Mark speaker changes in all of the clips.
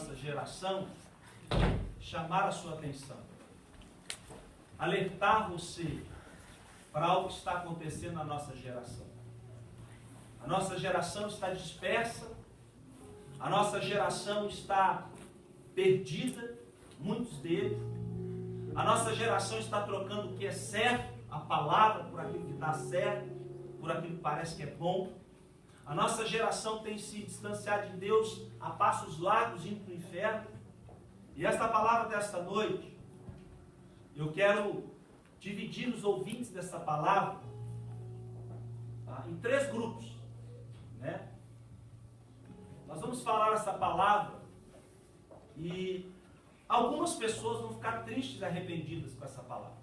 Speaker 1: nossa geração chamar a sua atenção, alertar você para algo que está acontecendo na nossa geração. A nossa geração está dispersa, a nossa geração está perdida, muitos deles. A nossa geração está trocando o que é certo, a palavra, por aquilo que está certo, por aquilo que parece que é bom. A nossa geração tem se distanciado de Deus a passos largos, indo para o inferno. E esta palavra desta noite, eu quero dividir os ouvintes dessa palavra, tá, em 3 grupos. Né? Nós vamos falar essa palavra e algumas pessoas vão ficar tristes e arrependidas com essa palavra.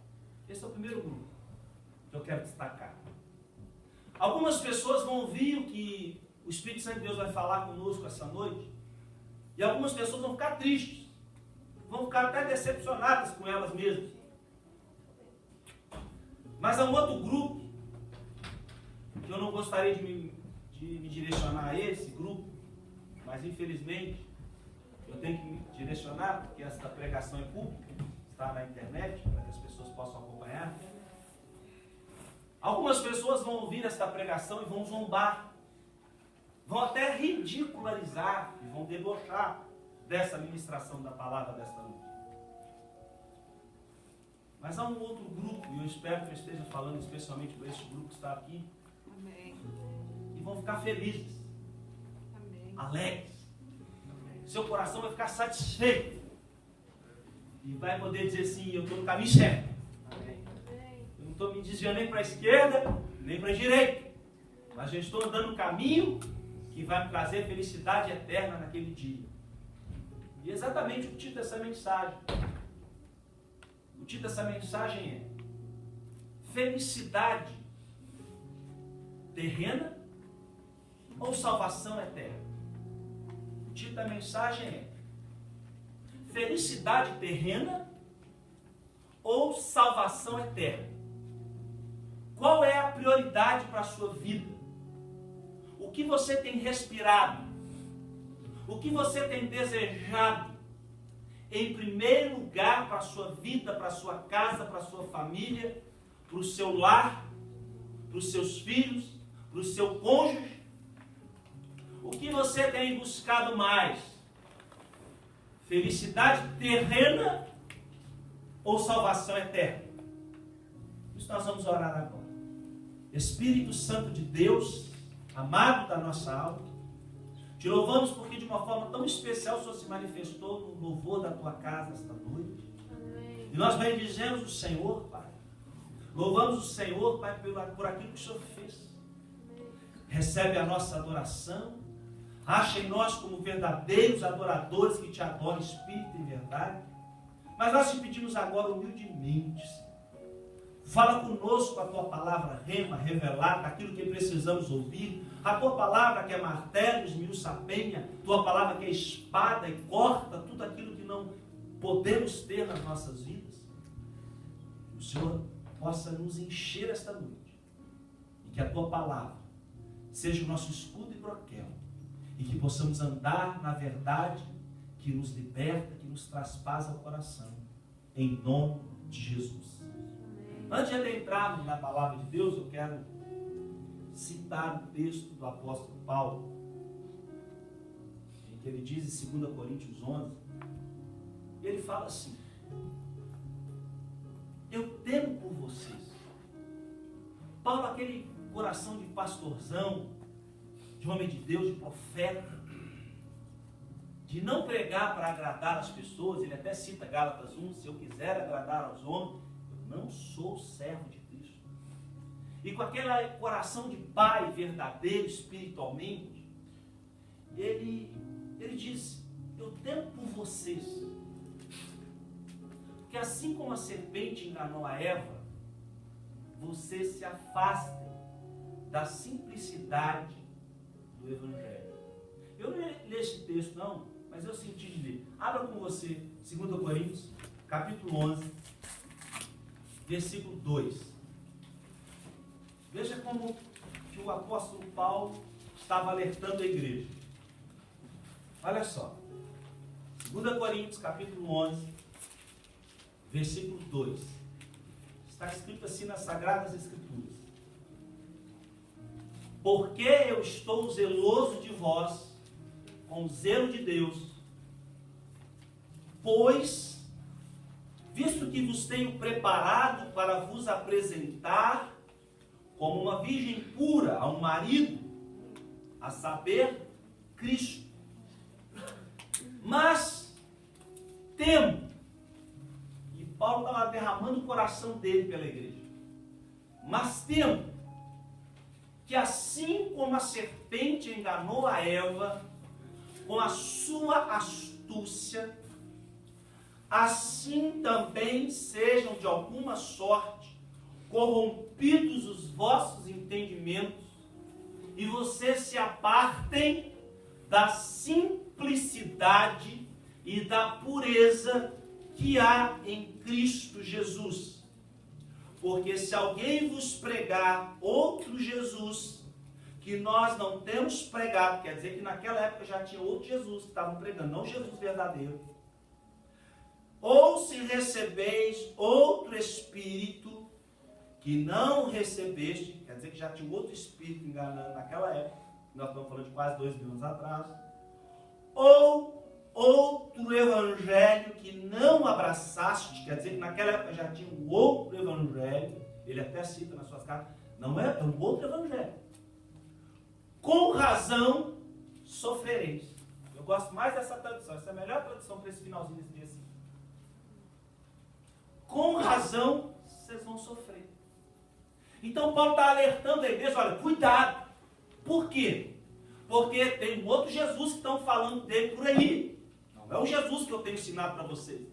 Speaker 1: Esse é o primeiro grupo que eu quero destacar. Algumas pessoas vão ouvir o que o Espírito Santo de Deus vai falar conosco essa noite, e algumas pessoas vão ficar tristes, vão ficar até decepcionadas com elas mesmas. Mas há um outro grupo que eu não gostaria de me direcionar a esse grupo, mas infelizmente eu tenho que me direcionar, porque essa pregação é pública, está na internet, para que as pessoas possam acompanhar. Algumas pessoas vão ouvir esta pregação e vão zombar, vão até ridicularizar e vão debochar dessa ministração da palavra desta noite. Mas há um outro grupo, e eu espero que eu esteja falando especialmente para este grupo que está aqui. Amém. E vão ficar felizes. Amém. Alegres. Amém. Seu coração vai ficar satisfeito. E vai poder dizer assim, eu estou no caminho certo. Amém. Eu não estou me desviando nem para a esquerda, nem para a direita. Mas eu estou andando no caminho que vai me trazer felicidade eterna naquele dia. E exatamente o título dessa mensagem. O título dessa mensagem é Felicidade terrena ou salvação eterna? O título da mensagem é Felicidade terrena ou salvação eterna? Qual é a prioridade para a sua vida? O que você tem respirado? O que você tem desejado? Em primeiro lugar para a sua vida, para a sua casa, para a sua família, para o seu lar, para os seus filhos, para o seu cônjuge. O que você tem buscado mais? Felicidade terrena ou salvação eterna? Por isso nós vamos orar agora. Espírito Santo de Deus, amado da nossa alma, te louvamos porque de uma forma tão especial o Senhor se manifestou no louvor da tua casa esta noite. Amém. E nós bendizemos o Senhor, Pai. Louvamos o Senhor, Pai, por aquilo que o Senhor fez. Amém. Recebe a nossa adoração. Acha em nós como verdadeiros adoradores que te adoram em espírito e verdade. Mas nós te pedimos agora humildemente, Senhor. Fala conosco a tua palavra rema, revelada, aquilo que precisamos ouvir. A tua palavra que é martelo, esmiuça a penha. Tua palavra que é espada e corta tudo aquilo que não podemos ter nas nossas vidas. Que o Senhor possa nos encher esta noite. E que a tua palavra seja o nosso escudo e broquel. E que possamos andar na verdade que nos liberta, que nos traz paz ao coração. Em nome de Jesus. Antes de adentrarmos na palavra de Deus, eu quero citar o texto do apóstolo Paulo, em que ele diz em 2 Coríntios 11, e ele fala assim: eu temo por vocês. Paulo, aquele coração de pastorzão, de homem de Deus, de profeta, de não pregar para agradar as pessoas. Ele até cita Gálatas 1, se eu quiser agradar aos homens, eu não sou servo de Cristo. E com aquele coração de pai verdadeiro espiritualmente, ele diz: eu temo por vocês, porque assim como a serpente enganou a Eva, vocês se afastem da simplicidade do Evangelho. Eu não li esse texto não, mas eu senti de ler. Abra com você 2 Coríntios, capítulo 11, versículo 2. Veja como que o apóstolo Paulo estava alertando a igreja. Olha só. 2 Coríntios, capítulo 11, versículo 2. Está escrito assim nas Sagradas Escrituras: porque eu estou zeloso de vós, com o zelo de Deus, pois, visto que vos tenho preparado para vos apresentar como uma virgem pura a um marido, a saber, Cristo. Mas temo, e Paulo estava derramando o coração dele pela igreja, mas temo que assim como a serpente enganou a Eva com a sua astúcia, assim também sejam de alguma sorte corrompidos os vossos entendimentos e vocês se apartem da simplicidade e da pureza que há em Cristo Jesus. Porque se alguém vos pregar outro Jesus, que nós não temos pregado, quer dizer que naquela época já tinha outro Jesus que estavam pregando, não Jesus verdadeiro. Ou se recebeis outro espírito que não recebeste, quer dizer que já tinha outro espírito enganando naquela época, nós estamos falando de quase 2000 anos atrás, ou outro evangelho que não abraçaste, quer dizer que naquela época já tinha um outro evangelho, ele até cita nas suas cartas, não é um outro evangelho. Com razão sofrereis. Eu gosto mais dessa tradução, essa é a melhor tradução para esse finalzinho desse dia assim. Com razão vocês vão sofrer. Então Paulo está alertando a igreja, olha, cuidado. Por quê? Porque tem um outro Jesus que estão falando dele por aí. Não é o Jesus que eu tenho ensinado para vocês.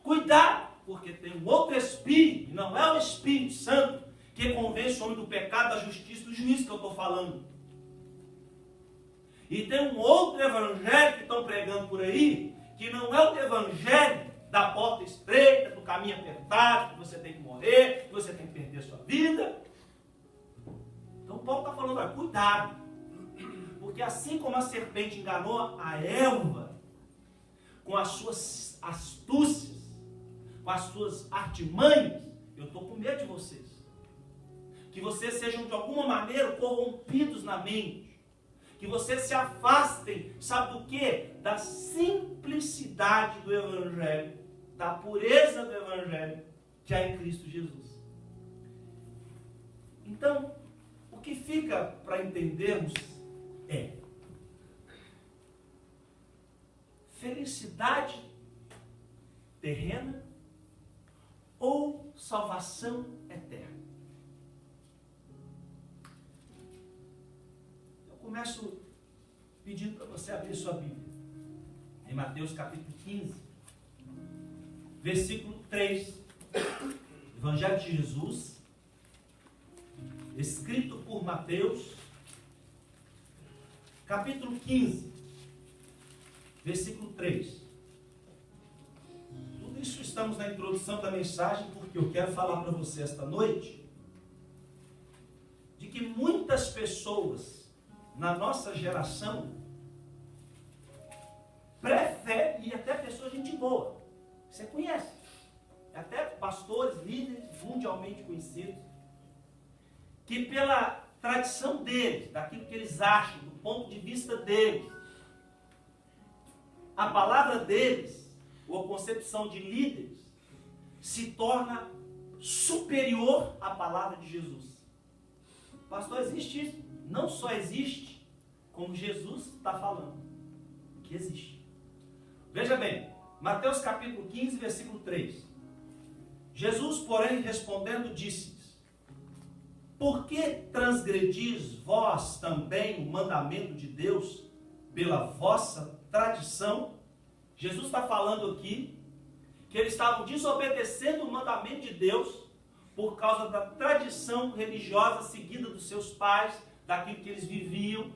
Speaker 1: Cuidado, porque tem um outro Espírito, e não é o Espírito Santo, que convence o homem do pecado, da justiça e do juízo que eu estou falando. E tem um outro evangelho que estão pregando por aí, que não é o evangelho da porta estreita, do caminho apertado, que você tem que morrer, que você tem que perder a sua vida. Então Paulo está falando, olha, cuidado. Porque assim como a serpente enganou a Eva, com as suas astúcias, com as suas artimanhas, eu estou com medo de vocês. Que vocês sejam de alguma maneira corrompidos na mente. Que vocês se afastem, sabe do quê? Da simplicidade do Evangelho, da pureza do Evangelho que há em Cristo Jesus. Então, o que fica para entendermos é felicidade terrena ou salvação eterna. Eu começo pedindo para você abrir sua Bíblia em Mateus capítulo 15, versículo 3, Evangelho de Jesus, escrito por Mateus, capítulo 15, versículo 3. Tudo isso estamos na introdução da mensagem, porque eu quero falar para você esta noite de que muitas pessoas na nossa geração preferem, e até pessoas gente boa, você conhece, até pastores, líderes mundialmente conhecidos, que pela tradição deles, daquilo que eles acham, do ponto de vista deles, a palavra deles, ou a concepção de líderes, se torna superior à palavra de Jesus. Pastor, existe isso? Não só existe, como Jesus está falando, que existe. Veja bem, Mateus capítulo 15, versículo 3. Jesus, porém, respondendo, disse-lhes: por que transgredis vós também o mandamento de Deus pela vossa tradição? Jesus está falando aqui que eles estavam desobedecendo o mandamento de Deus por causa da tradição religiosa seguida dos seus pais, daquilo que eles viviam.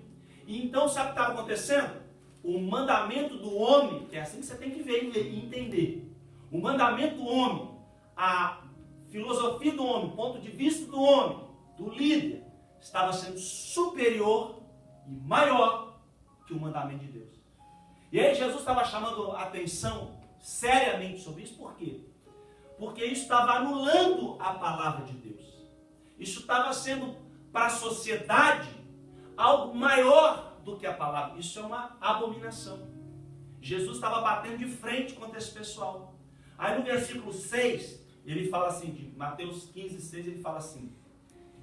Speaker 1: E então, sabe o que estava acontecendo? O mandamento do homem, que é assim que você tem que ver e entender. O mandamento do homem, a filosofia do homem, o ponto de vista do homem, do líder, estava sendo superior e maior que o mandamento de Deus. E aí Jesus estava chamando a atenção seriamente sobre isso. Por quê? Porque isso estava anulando a palavra de Deus. Isso estava sendo para a sociedade algo maior do que a palavra. Isso é uma abominação. Jesus estava batendo de frente contra esse pessoal. Aí no versículo 6, ele fala assim, de Mateus 15, 6, ele fala assim: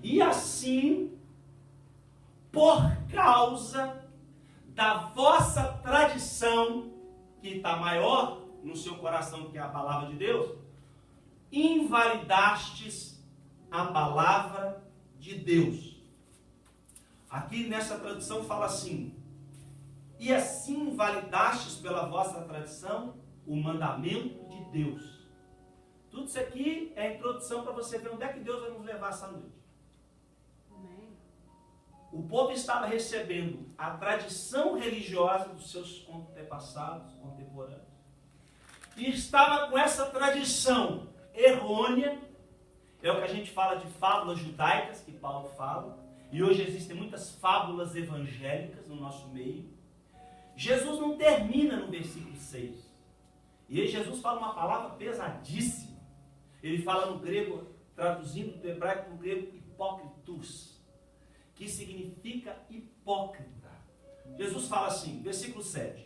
Speaker 1: e assim, por causa da vossa tradição, que está maior no seu coração do que a palavra de Deus, invalidastes a palavra de Deus. Aqui nessa tradução fala assim: e assim invalidastes pela vossa tradição o mandamento de Deus. Tudo isso aqui é a introdução para você ver onde é que Deus vai nos levar essa noite. Amém. O povo estava recebendo a tradição religiosa dos seus antepassados, contemporâneos, e estava com essa tradição errônea. É o que a gente fala de fábulas judaicas, que Paulo fala, e hoje existem muitas fábulas evangélicas no nosso meio. Jesus não termina no versículo 6. E aí Jesus fala uma palavra pesadíssima. Ele fala no grego, traduzindo do hebraico para o grego, hipócritus, que significa hipócrita. Jesus fala assim, versículo 7.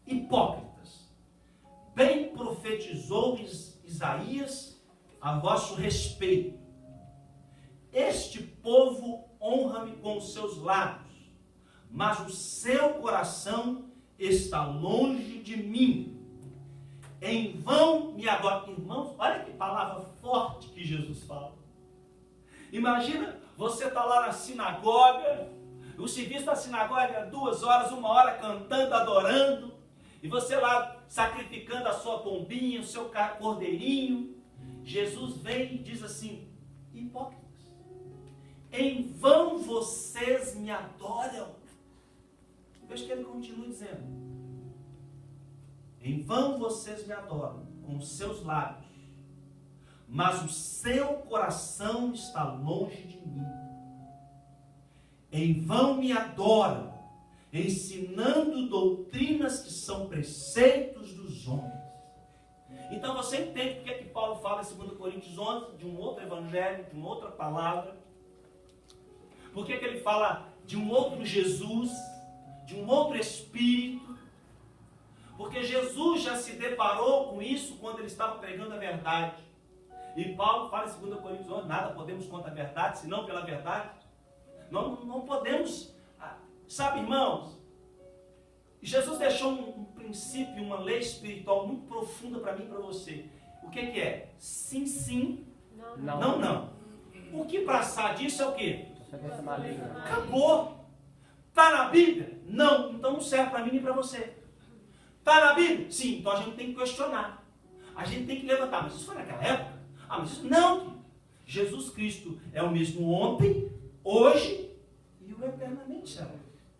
Speaker 1: Hipócritas, bem profetizou Isaías a vosso respeito. Este povo honra-me com os seus lábios, mas o seu coração está longe de mim. Em vão me adoram. Irmãos, olha que palavra forte que Jesus fala. Imagina, você está lá na sinagoga, o serviço da sinagoga é 2 horas, 1 hora cantando, adorando, e você lá sacrificando a sua pombinha, o seu cordeirinho. Jesus vem e diz assim: hipócritas, em vão vocês me adoram. Veja que ele continua dizendo: em vão vocês me adoram com os seus lábios, mas o seu coração está longe de mim. Em vão me adoram, ensinando doutrinas que são preceitos dos homens. Então você entende porque que Paulo fala em 2 Coríntios 11 de um outro evangelho, de uma outra palavra. Por que ele fala de um outro Jesus, de um outro Espírito? Porque Jesus já se deparou com isso quando ele estava pregando a verdade. E Paulo fala em 2 Coríntios 11, nada podemos contra a verdade, senão pela verdade. Não podemos, sabe, irmãos, Jesus deixou um princípio, uma lei espiritual muito profunda para mim e para você. O que é? Sim, sim, não, não. O que passar disso é o quê? Acabou. Está na Bíblia? Não, então não serve para mim nem para você. Está na Bíblia? Sim, então a gente tem que questionar. A gente tem que levantar. Mas isso foi naquela época? Mas isso não. Jesus Cristo é o mesmo ontem, hoje e o eternamente será.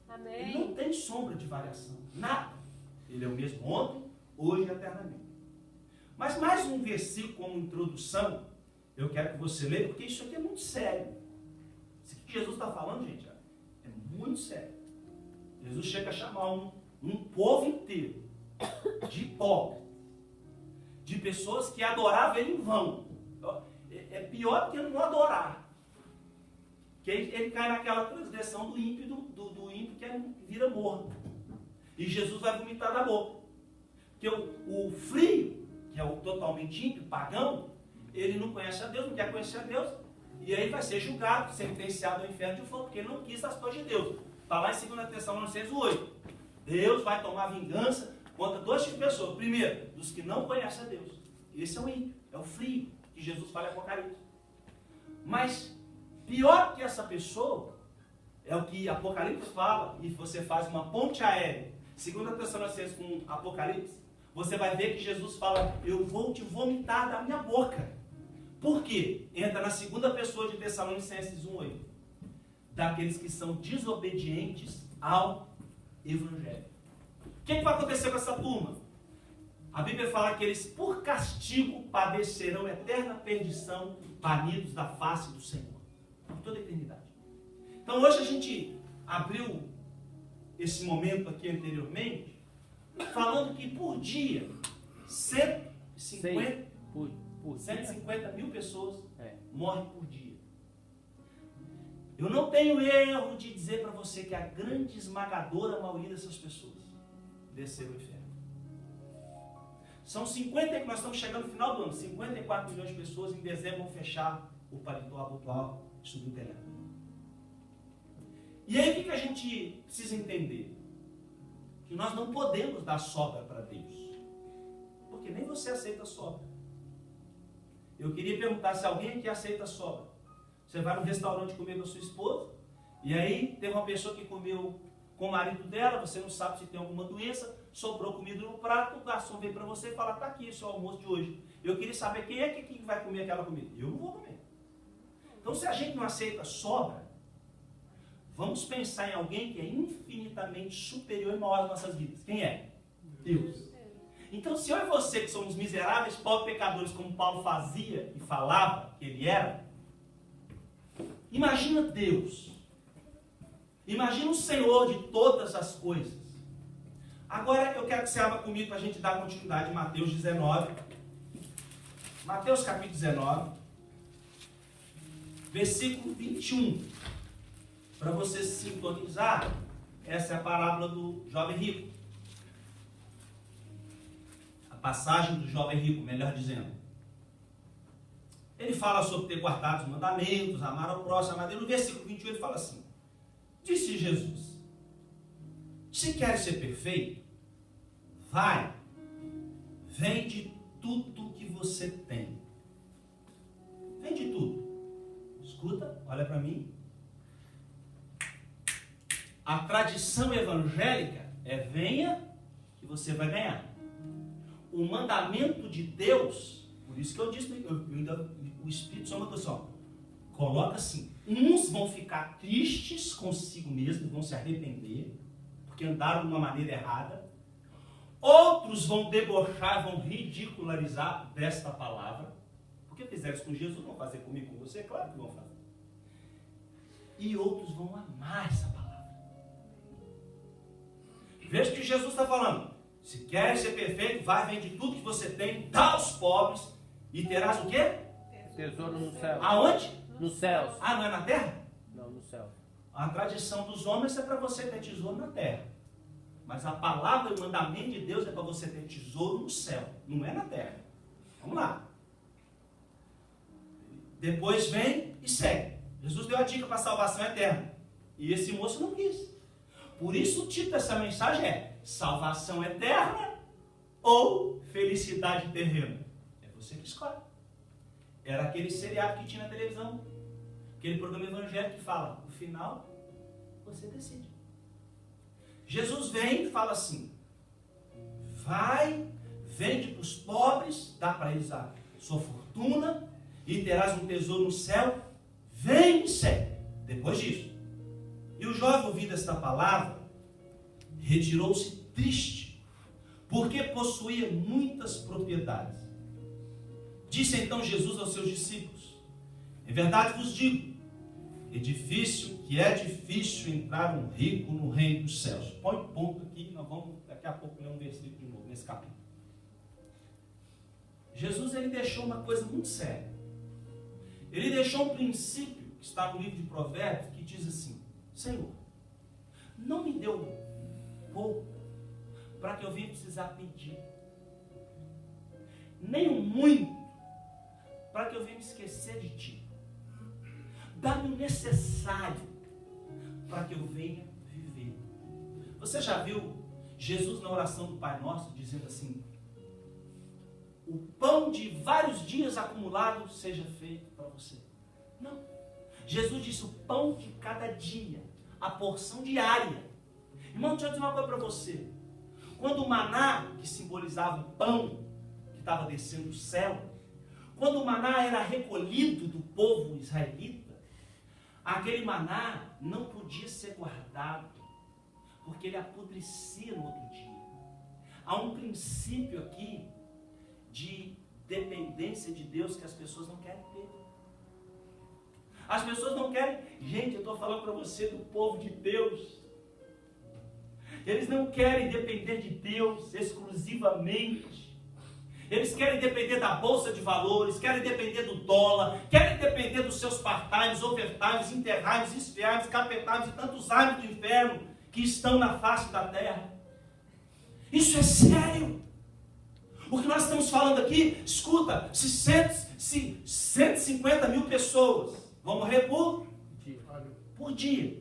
Speaker 1: Amém. Ele não tem sombra de variação. Nada. Ele é o mesmo ontem, hoje e eternamente. Mas mais um versículo como introdução, eu quero que você leia, porque isso aqui é muito sério. Isso que Jesus está falando, gente, é muito sério. Jesus chega a chamar um povo inteiro de hipócritas, de pessoas que adoravam ele em vão. É pior do que não adorar. Que ele cai naquela transgressão do ímpio, do ímpio que vira morto. E Jesus vai vomitar da boca. Porque o frio, que é o totalmente ímpio, pagão, ele não conhece a Deus, não quer conhecer a Deus, e aí vai ser julgado, sentenciado ao inferno de fogo, porque ele não quis as coisas de Deus. Está lá em 2 Tessalonicenses 8. Deus vai tomar vingança contra 2 tipos de pessoas. Primeiro, dos que não conhecem a Deus. Esse é o ímpio, é o frio, que Jesus fala em Apocalipse. Mas pior que essa pessoa é o que Apocalipse fala, e você faz uma ponte aérea, 2 Tessalonicenses com Apocalipse, você vai ver que Jesus fala: eu vou te vomitar da minha boca. Por quê? Entra na segunda pessoa de Tessalonicenses 1:8. Daqueles que são desobedientes ao Evangelho. O que vai acontecer com essa turma? A Bíblia fala que eles, por castigo, padecerão eterna perdição, banidos da face do Senhor, por toda a eternidade. Então hoje a gente abriu esse momento aqui anteriormente, falando que por dia, 150 mil pessoas morrem por dia. Eu não tenho erro de dizer para você que a grande esmagadora maioria dessas pessoas desceram o inferno. São 50, nós estamos chegando no final do ano, 54 milhões de pessoas em dezembro vão fechar o paletó habitual e subir o telhado. E aí o que a gente precisa entender? Que nós não podemos dar sobra para Deus. Porque nem você aceita sobra. Eu queria perguntar se alguém aqui aceita sobra. Você vai no restaurante comer com a sua esposa, e aí teve uma pessoa que comeu com o marido dela, você não sabe se tem alguma doença, sobrou comida no prato, o garçom veio para você e fala, está aqui o seu almoço de hoje. Eu queria saber quem é que vai comer aquela comida. Eu não vou comer. Então se a gente não aceita sobra, vamos pensar em alguém que é infinitamente superior e maior às nossas vidas. Quem é? Deus. Então se eu e você que somos miseráveis, pobres pecadores, como Paulo fazia e falava que ele era, imagina Deus. Imagina o Senhor de todas as coisas. Agora eu quero que você abra comigo para a gente dar continuidade em Mateus 19. Mateus capítulo 19, versículo 21. Para você se sintonizar, essa é a parábola do jovem rico. A passagem do jovem rico, melhor dizendo. Ele fala sobre ter guardado os mandamentos, amar ao próximo, amar a Deus. No versículo 21 ele fala assim: disse Jesus, se queres ser perfeito, vai, vende tudo que você tem. Vende tudo. Escuta, olha para mim. A tradição evangélica é venha que você vai ganhar. O mandamento de Deus, por isso que eu disse, o Espírito Santo mandou assim, coloca assim, uns vão ficar tristes consigo mesmos, vão se arrepender, porque andaram de uma maneira errada. Outros vão debochar, vão ridicularizar desta palavra, porque fizeram isso com Jesus, vão fazer comigo, com você, claro que vão fazer. E outros vão amar essa palavra. Veja o que Jesus está falando. Se quer ser perfeito, vai, vende tudo que você tem, dá aos pobres, e terás o quê?
Speaker 2: Tesouro no céu.
Speaker 1: Aonde?
Speaker 2: Nos céus.
Speaker 1: Ah, não é na terra?
Speaker 2: Não, no céu.
Speaker 1: A tradição dos homens é para você ter tesouro na terra. Mas a palavra e o mandamento de Deus é para você ter tesouro no céu, não é na terra. Vamos lá. Depois vem e segue. Jesus deu a dica para a salvação eterna. E esse moço não quis. Por isso o título dessa mensagem é salvação eterna ou felicidade terrena. É você que escolhe. Era aquele seriado que tinha na televisão. Aquele programa evangélico que fala, no final, você decide. Jesus vem e fala assim, vai, vende para os pobres, dá para eles a sua fortuna, e terás um tesouro no céu, vem e segue. Depois disso. E o jovem, ouvindo esta palavra, retirou-se triste, porque possuía muitas propriedades. Disse então Jesus aos seus discípulos, em verdade vos digo, é difícil entrar um rico no reino dos céus. Põe ponto aqui, nós vamos daqui a pouco ler um versículo de novo nesse capítulo. Jesus ele deixou uma coisa muito séria. Ele deixou um princípio que está no livro de Provérbios que diz assim: Senhor, não me deu pouco para que eu venha precisar pedir, nem um muito para que eu venha me esquecer de ti. Dá-me o necessário para que eu venha viver. Você já viu Jesus na oração do Pai Nosso dizendo assim: o pão de vários dias acumulado seja feito para você? Não. Jesus disse o pão de cada dia, a porção diária. Irmão, deixa eu dizer uma coisa para você. Quando o maná, que simbolizava o pão que estava descendo do céu, quando o maná era recolhido do povo israelita, aquele maná não podia ser guardado, porque ele apodrecia no outro dia. Há um princípio aqui de dependência de Deus que as pessoas não querem ter. As pessoas não querem. Gente, eu estou falando para você do povo de Deus. Eles não querem depender de Deus exclusivamente. Eles querem depender da bolsa de valores, querem depender do dólar, querem depender dos seus part-times, overtimes, intertimes, esfiames, capetimes e tantos times do inferno que estão na face da terra. Isso é sério. O que nós estamos falando aqui, escuta, se 150 mil pessoas vão morrer por dia,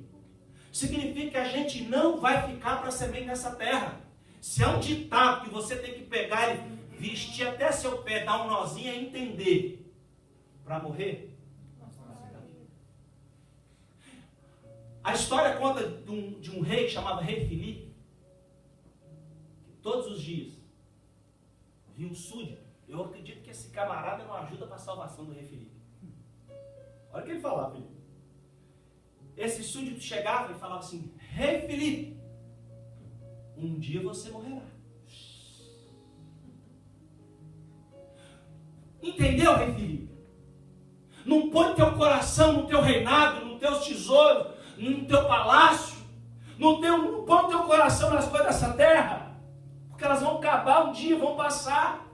Speaker 1: significa que a gente não vai ficar para semente nessa terra. Se é um ditado que você tem que pegar e vestir até seu pé, dar um nozinho e entender, para morrer. A história conta de um rei chamado Rei Filipe, que todos os dias via um súdito. Eu acredito que esse camarada não ajuda para a salvação do Rei Filipe. Olha o que ele falava, Filipe. Esse súdito chegava e falava assim: Rei Filipe, um dia você morrerá. Entendeu, Rei Filipe? Não põe teu coração no teu reinado, nos teus tesouros, no teu palácio. Não põe teu coração nas coisas dessa terra, porque elas vão acabar um dia, vão passar.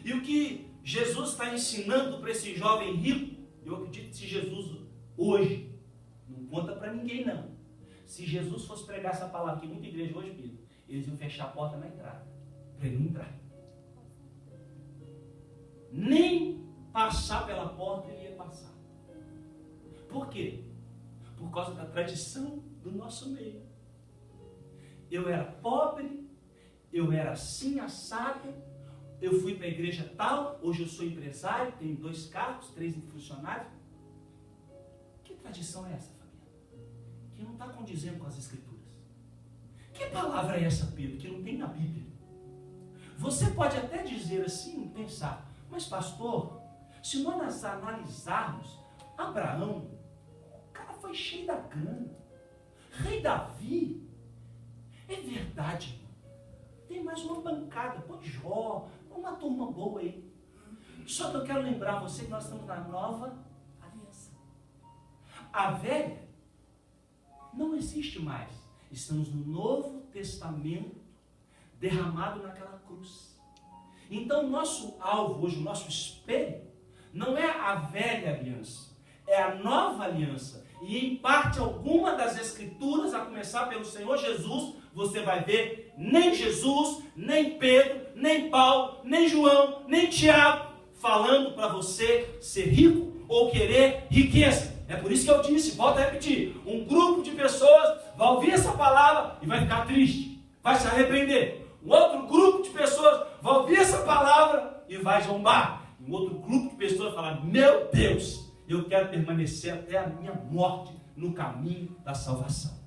Speaker 1: E o que Jesus está ensinando para esse jovem rico, eu acredito que se Jesus hoje, não conta para ninguém não, se Jesus fosse pregar essa palavra aqui em muita igreja hoje, Pedro, eles iam fechar a porta na entrada, para ele não entrar. Nem passar pela porta ele ia passar. Por quê? Por causa da tradição do nosso meio. Eu era pobre, eu era assim assado, eu fui para a igreja tal, hoje eu sou empresário, tenho 2 carros, 3 funcionários. Que tradição é essa, Fabiana? Que não está condizendo com as escrituras. Que palavra é essa, Pedro, que não tem na Bíblia? Você pode até dizer assim, pensar: mas pastor, se nós analisarmos Abraão, o cara foi cheio da grana. Rei Davi, é verdade, irmão. Tem mais uma bancada, pô, Jó, uma turma boa aí. Só que eu quero lembrar você que nós estamos na nova aliança. A velha não existe mais. Estamos no Novo Testamento derramado naquela cruz. Então, o nosso alvo hoje, o nosso espelho, não é a velha aliança, é a nova aliança. E em parte alguma das escrituras, a começar pelo Senhor Jesus, você vai ver nem Jesus, nem Pedro, nem Paulo, nem João, nem Tiago falando para você ser rico ou querer riqueza. É por isso que eu disse, volto a repetir, um grupo de pessoas vai ouvir essa palavra e vai ficar triste, vai se arrepender. Um outro grupo de pessoas vai ouvir essa palavra e vai zombar. Um outro grupo de pessoas vai falar: meu Deus, eu quero permanecer até a minha morte no caminho da salvação.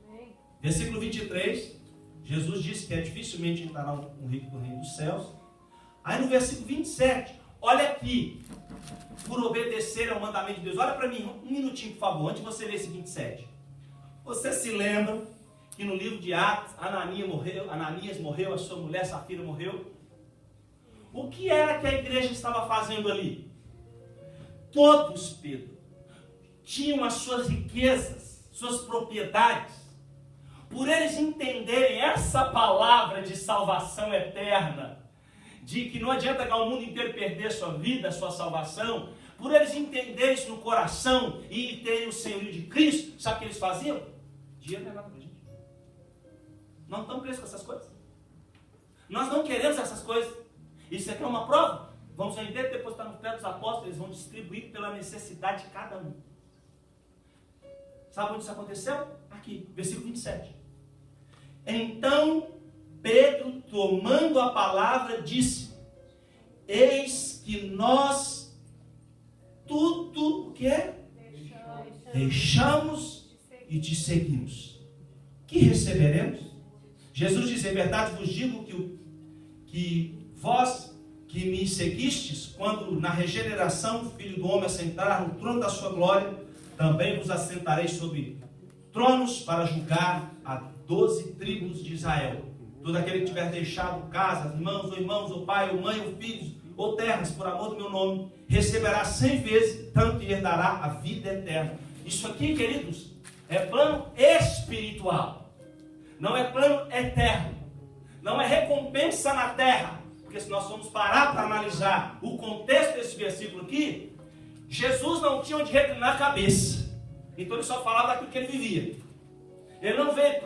Speaker 1: Amém. Versículo 23, Jesus disse que dificilmente entrará um rico no reino dos céus. Aí no versículo 27, olha aqui, por obedecer ao mandamento de Deus. Olha para mim, um minutinho, por favor, antes de você ler esse 27. Você se lembra que no livro de Atos, Ananias morreu, a sua mulher Safira morreu? O que era que a igreja estava fazendo ali? Todos, Pedro, tinham as suas riquezas, suas propriedades. Por eles entenderem essa palavra de salvação eterna, de que não adianta ganhar o mundo inteiro perder a sua vida, a sua salvação, por eles entenderem isso no coração e terem o senhorio de Cristo, sabe o que eles faziam? Dinheiro não é nada para a gente. Nós não estamos presos com essas coisas. Nós não queremos essas coisas. Isso aqui é uma prova. Vamos vender, depositar no pé dos apóstolos, eles vão distribuir pela necessidade de cada um. Sabe onde isso aconteceu? Aqui, versículo 27. Então Pedro, tomando a palavra, disse: eis que nós tudo o que? Deixamos e te seguimos. Que receberemos? Jesus disse: em verdade vos digo que vós que me seguistes, quando na regeneração o Filho do Homem assentar no trono da sua glória, também vos assentareis sobre tronos para julgar a 12 tribos de Israel. Todo aquele que tiver deixado casa, irmãos, ou pai, ou mãe, ou filhos, ou terras, por amor do meu nome, receberá 100 vezes, tanto que herdará a vida eterna. Isso aqui, queridos, é plano espiritual. Não é plano eterno. Não é recompensa na terra. Porque se nós formos parar para analisar o contexto desse versículo aqui, Jesus não tinha onde reclinar a cabeça. Então ele só falava daquilo que ele vivia. Ele não veio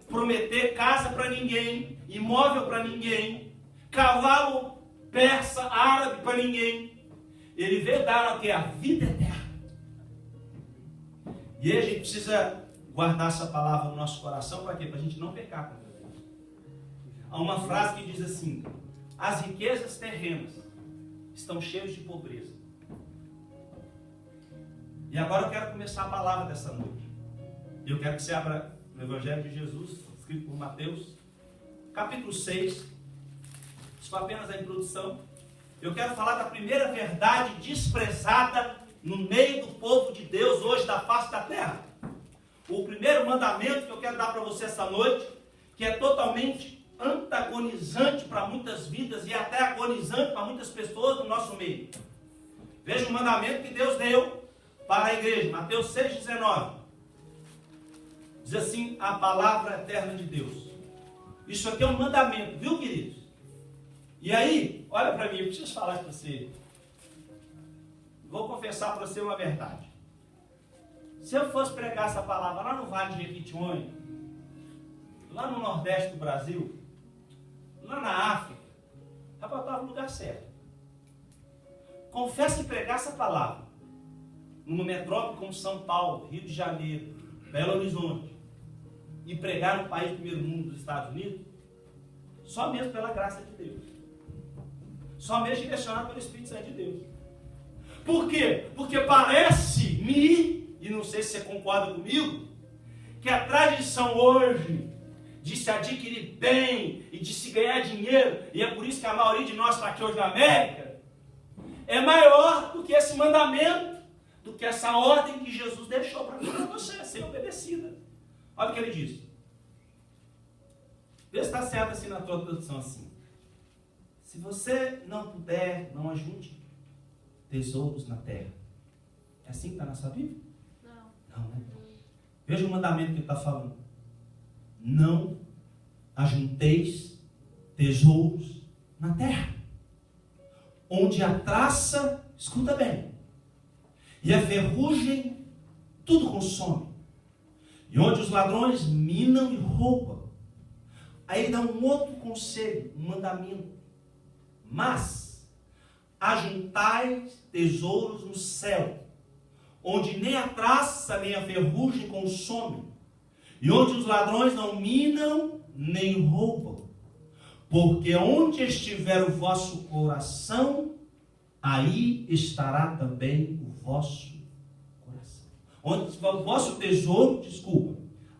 Speaker 1: prometer casa para ninguém, imóvel para ninguém, cavalo persa, árabe para ninguém. Ele veio dar o que? A vida eterna. E aí a gente precisa guardar essa palavra no nosso coração para quê? Para a gente não pecar contra Deus. Há uma frase que diz assim: as riquezas terrenas estão cheias de pobreza. E agora eu quero começar a palavra dessa noite. Eu quero que você abra no Evangelho de Jesus, escrito por Mateus, capítulo 6. Isso foi apenas a introdução. Eu quero falar da primeira verdade desprezada no meio do povo de Deus hoje da face da terra. O primeiro mandamento que eu quero dar para você essa noite, que é totalmente antagonizante para muitas vidas e até agonizante para muitas pessoas do nosso meio. Veja o mandamento que Deus deu para a igreja, Mateus 6,19. Diz assim a palavra eterna de Deus. Isso aqui é um mandamento, viu, queridos? E aí, olha para mim, eu preciso falar para você. Vou confessar para você uma verdade. Se eu fosse pregar essa palavra lá no Vale de Jequitinhonha, lá no Nordeste do Brasil, lá na África, rapaz, eu estava no lugar certo. Confesso que pregar essa palavra numa metrópole como São Paulo, Rio de Janeiro, Belo Horizonte, e pregar no país do primeiro mundo dos Estados Unidos, só mesmo pela graça de Deus. Só mesmo direcionado pelo Espírito Santo de Deus. Por quê? Porque parece-me, e não sei se você concorda comigo, que a tradição hoje de se adquirir bem e de se ganhar dinheiro, e é por isso que a maioria de nós está aqui hoje na América, é maior do que esse mandamento, do que essa ordem que Jesus deixou para mim e para você, ser obedecida. Olha o que ele diz. Vê se está certo assim na tua tradução assim. Se você não puder, não ajunte tesouros na terra. É assim que está na sua Bíblia? Não, né? Veja o mandamento que ele está falando. Não ajunteis tesouros na terra, onde a traça, escuta bem, e a ferrugem tudo consome, e onde os ladrões minam e roubam. Aí ele dá um outro conselho, um mandamento. Mas ajuntai tesouros no céu, onde nem a traça nem a ferrugem consomem, e onde os ladrões não minam nem roubam. Porque onde estiver o vosso coração, aí estará também o vosso coração. Onde estiver o vosso tesouro,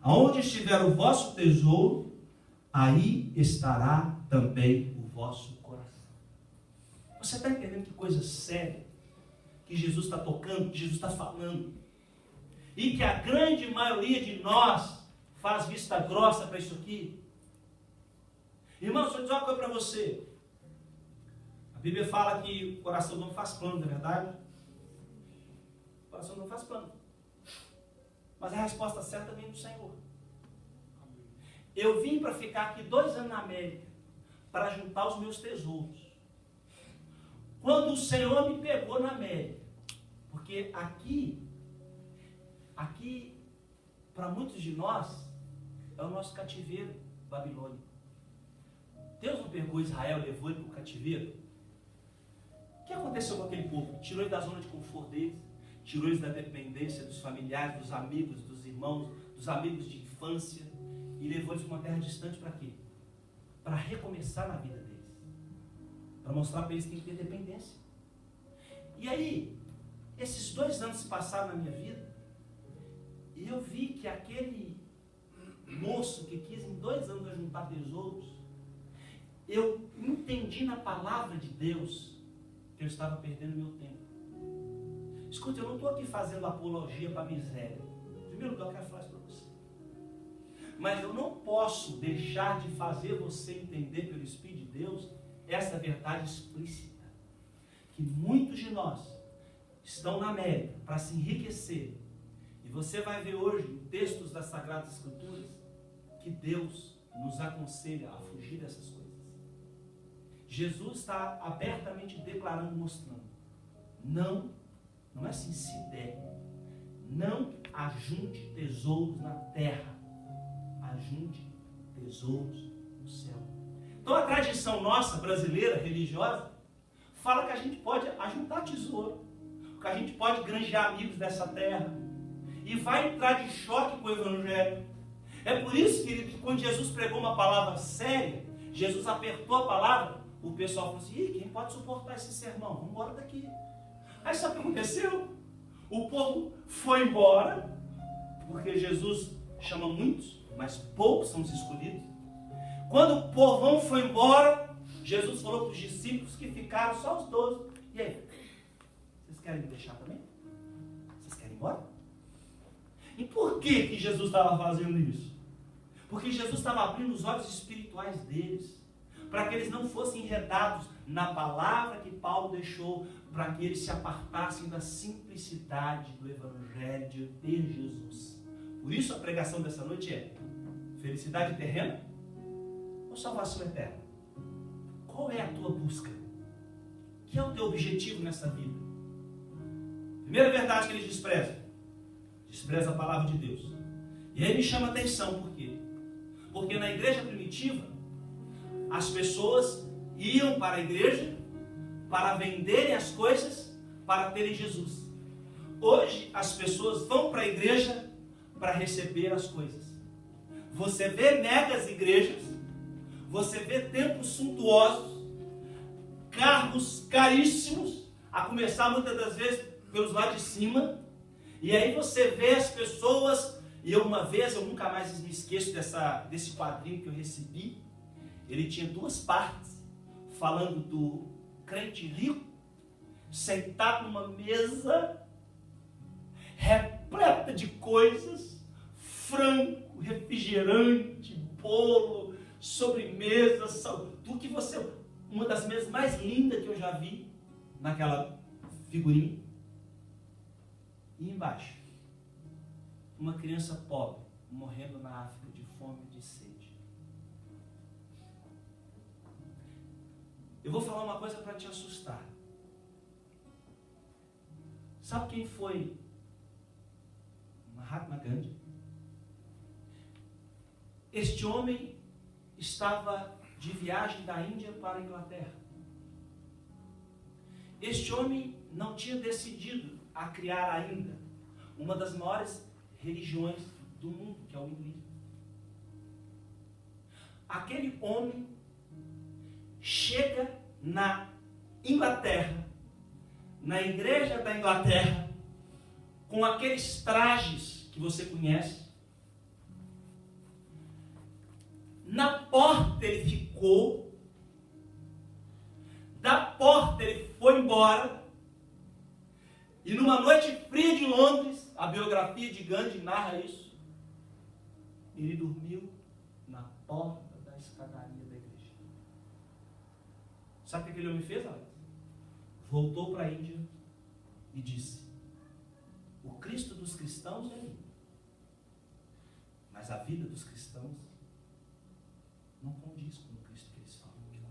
Speaker 1: aonde estiver o vosso tesouro, aí estará também o vosso coração. Você está entendendo que coisa séria que Jesus está tocando, que Jesus está falando? E que a grande maioria de nós faz vista grossa para isso aqui. Irmão, deixa eu dizer uma coisa para você. A Bíblia fala que o coração não faz plano, não é verdade? O coração não faz plano. Mas a resposta certa vem do Senhor. Eu vim para ficar aqui 2 anos na América, para juntar os meus tesouros. Quando o Senhor me pegou na América, porque aqui, para muitos de nós, é o nosso cativeiro babilônico. Deus não pegou Israel, levou ele para o cativeiro? O que aconteceu com aquele povo? Tirou ele da zona de conforto deles, tirou eles da dependência dos familiares, dos amigos, dos irmãos, dos amigos de infância, e levou eles para uma terra distante para quê? Para recomeçar na vida deles. Para mostrar para eles que tem que ter dependência. E aí, esses 2 anos se passaram na minha vida, e eu vi que aquele moço que quis em 2 anos juntar tesouros, eu entendi na palavra de Deus que eu estava perdendo meu tempo. Escuta, eu não estou aqui fazendo apologia para a miséria. Em primeiro lugar, eu quero falar isso para você. Mas eu não posso deixar de fazer você entender pelo Espírito de Deus essa verdade explícita. Que muitos de nós estão na América para se enriquecer. E você vai ver hoje, em textos das Sagradas Escrituras, que Deus nos aconselha a fugir dessas coisas? Jesus está abertamente declarando, mostrando: não é assim, se der. Não ajunte tesouros na terra, ajunte tesouros no céu. Então a tradição nossa, brasileira, religiosa, fala que a gente pode ajuntar tesouro, que a gente pode granjear amigos dessa terra, e vai entrar de choque com o Evangelho. É por isso, querido, que quando Jesus pregou uma palavra séria, Jesus apertou a palavra, o pessoal falou assim: quem pode suportar esse sermão? Vamos embora daqui. Aí sabe o que aconteceu? O povo foi embora, porque Jesus chama muitos, mas poucos são os escolhidos. Quando o povão foi embora, Jesus falou para os discípulos que ficaram, só os 12. E aí? Vocês querem me deixar também? Vocês querem ir embora? E por que Jesus estava fazendo isso? Porque Jesus estava abrindo os olhos espirituais deles, para que eles não fossem enredados na palavra que Paulo deixou, para que eles se apartassem da simplicidade do Evangelho de ter Jesus. Por isso a pregação dessa noite é: felicidade terrena ou salvação eterna? Qual é a tua busca? Que é o teu objetivo nessa vida? Primeira verdade que eles desprezam: despreza a palavra de Deus. E aí me chama a atenção, por quê? Porque na igreja primitiva, as pessoas iam para a igreja para venderem as coisas, para terem Jesus. Hoje as pessoas vão para a igreja para receber as coisas. Você vê megas igrejas, você vê templos suntuosos, carros caríssimos, a começar muitas das vezes pelos lá de cima, e aí você vê as pessoas. E uma vez, eu nunca mais me esqueço desse quadrinho que eu recebi. Ele tinha 2 partes, falando do crente rico, sentado numa mesa, repleta de coisas, frango, refrigerante, bolo, sobremesa, tudo que você... Uma das mesas mais lindas que eu já vi, naquela figurinha. E embaixo, uma criança pobre, morrendo na África de fome e de sede. Eu vou falar uma coisa para te assustar. Sabe quem foi Mahatma Gandhi? Este homem estava de viagem da Índia para a Inglaterra. Este homem não tinha decidido a criar ainda uma das maiores religiões do mundo, que é o hinduísmo. Aquele homem chega na Inglaterra, na igreja da Inglaterra, com aqueles trajes que você conhece. Na porta ele ficou, da porta ele foi embora, e numa noite fria de Londres, a biografia de Gandhi narra isso, ele dormiu na porta da escadaria da igreja. Sabe o que aquele homem fez, Alex? Voltou para a Índia e disse: o Cristo dos cristãos é lindo, mas a vida dos cristãos não condiz com o Cristo que eles falam que é.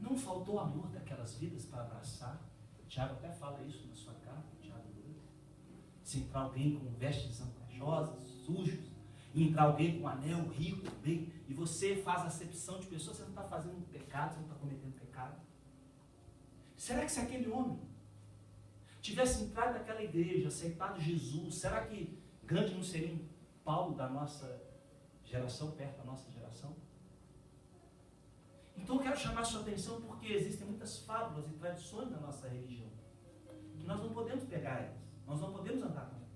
Speaker 1: Não faltou amor daquelas vidas para abraçar. O Tiago até fala isso na sua carta, Tiago 2. Se entrar alguém com vestes antajosas, sujos, e entrar alguém com um anel rico, bem, e você faz acepção de pessoas, você não está fazendo pecado, você não está cometendo pecado. Será que se aquele homem tivesse entrado naquela igreja, aceitado Jesus, será que Gandhi não seria um Paulo da nossa geração, perto da nossa geração? Então eu quero chamar a sua atenção porque existem muitas fábulas e tradições da nossa religião que nós não podemos pegar elas, nós não podemos andar com elas.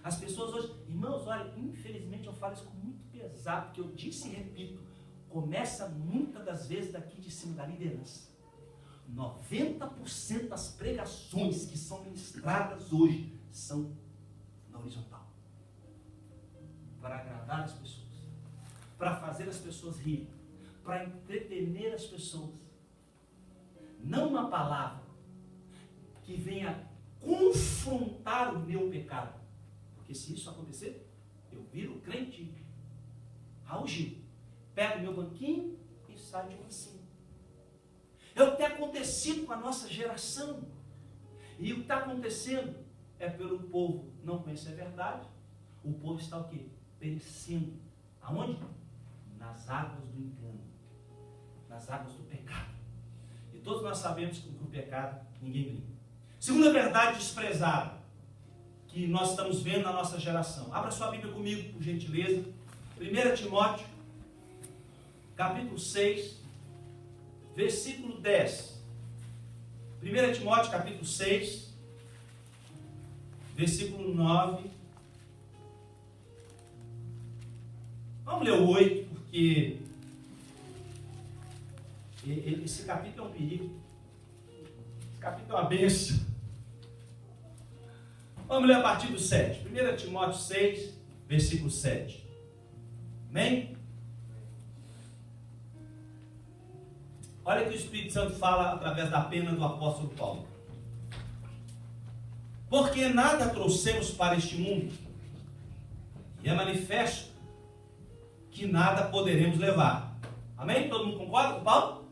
Speaker 1: As pessoas hoje, irmãos, olha, infelizmente eu falo isso com muito pesado, porque eu disse e repito, começa muitas das vezes daqui de cima da liderança. 90% das pregações que são ministradas hoje são na horizontal, para agradar as pessoas, para fazer as pessoas rirem, para entretener as pessoas. Não uma palavra que venha confrontar o meu pecado, porque se isso acontecer, Eu viro crente. Raul Gil. Pego meu banquinho e saio de mansinho. É o que tem acontecido com a nossa geração. E o que está acontecendo é pelo povo não conhecer a verdade. O povo está o quê? Perecendo. Aonde? Nas águas do engano. Nas águas do pecado. E todos nós sabemos que o pecado ninguém brinca. Segunda verdade desprezada que nós estamos vendo na nossa geração. Abra sua Bíblia comigo, por gentileza. 1 Timóteo, capítulo 6, versículo 10. 1 Timóteo, capítulo 6, versículo 9. Vamos ler o 8, porque esse capítulo é um perigo. Esse capítulo é uma bênção. Vamos ler a partir do 7. 1 Timóteo 6, versículo 7. Amém? Olha o que o Espírito Santo fala através da pena do apóstolo Paulo. Porque nada trouxemos para este mundo, e é manifesto que nada poderemos levar. Amém? Todo mundo concorda com Paulo?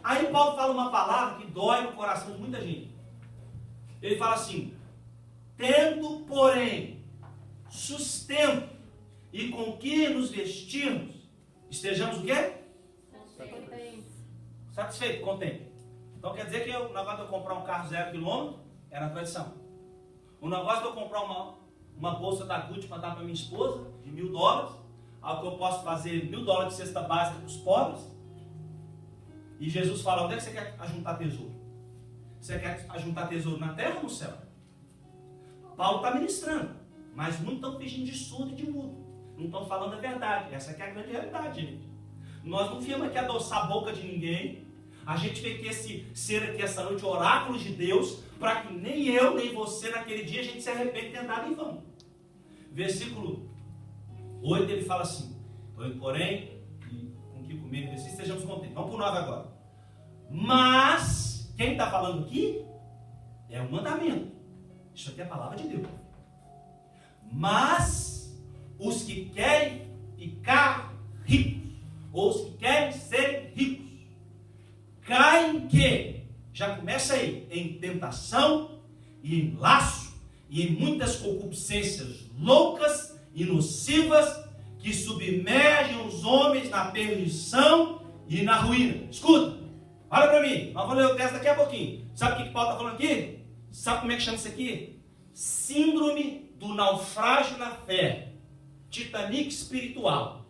Speaker 1: Aí Paulo fala uma palavra que dói no coração de muita gente. Ele fala assim: tendo, porém, sustento e com que nos vestirmos, estejamos o quê? Satisfeito, contente. Então quer dizer que o negócio de eu comprar um carro 0 km era a tradição. O negócio de eu comprar uma bolsa da Gucci para dar para minha esposa, de $1.000, algo que eu posso fazer $1.000 de cesta básica para os pobres. E Jesus fala: onde é que você quer ajuntar tesouro? Você quer ajuntar tesouro na terra ou no céu? Paulo está ministrando, mas muitos estão fingindo de surdo e de mudo. Não estão falando a verdade. Essa aqui é a grande realidade, gente. Nós não viemos aqui adoçar a boca de ninguém. A gente veio aqui ser aqui essa noite oráculos de Deus, para que nem eu, nem você, naquele dia, a gente se arrepende de ter andado em vão. Versículo 8, ele fala assim: porém, com que comer e estejamos contentes. Vamos para o 9 agora. Mas, quem está falando aqui é um mandamento. Isso aqui é a palavra de Deus. Mas, os que querem ficar ricos, ou os que querem ser ricos, caem em quê? Já começa aí, em tentação, e em laço, e em muitas concupiscências loucas e nocivas, que submergem os homens na perdição e na ruína. Escuta, olha para mim, nós vamos ler o texto daqui a pouquinho. Sabe o que Paulo está falando aqui? Sabe como é que chama isso aqui? Síndrome do naufrágio na fé. Titanic espiritual.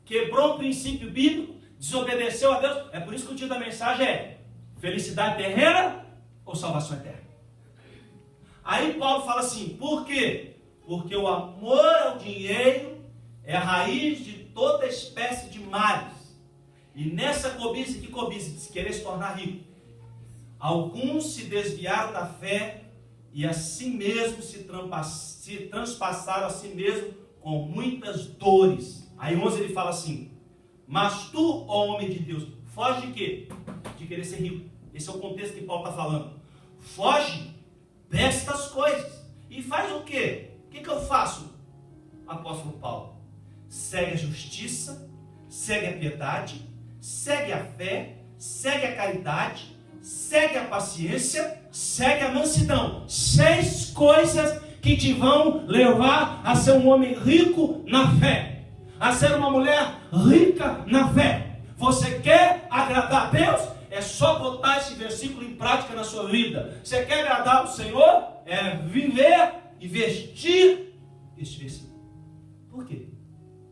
Speaker 1: Quebrou um princípio bíblico, desobedeceu a Deus. É por isso que o título da mensagem é: felicidade terrena ou salvação eterna? Aí Paulo fala assim: por quê? Porque o amor ao dinheiro é a raiz de toda espécie de males. E nessa cobiça, que cobiça? De se querer se tornar rico, alguns se desviaram da fé e a si mesmo se transpassaram a si mesmo com muitas dores. Aí 11 ele fala assim: mas tu, ó homem de Deus, foge de quê? De querer ser rico. Esse é o contexto que Paulo está falando. Foge destas coisas. E faz o quê? O que eu faço, apóstolo Paulo? Segue a justiça, segue a piedade, segue a fé, segue a caridade, segue a paciência, segue a mansidão. 6 coisas que te vão levar a ser um homem rico na fé, a ser uma mulher rica na fé. Você quer agradar a Deus? É só botar esse versículo em prática na sua vida. Você quer agradar o Senhor? É viver e vestir este versículo. Por quê?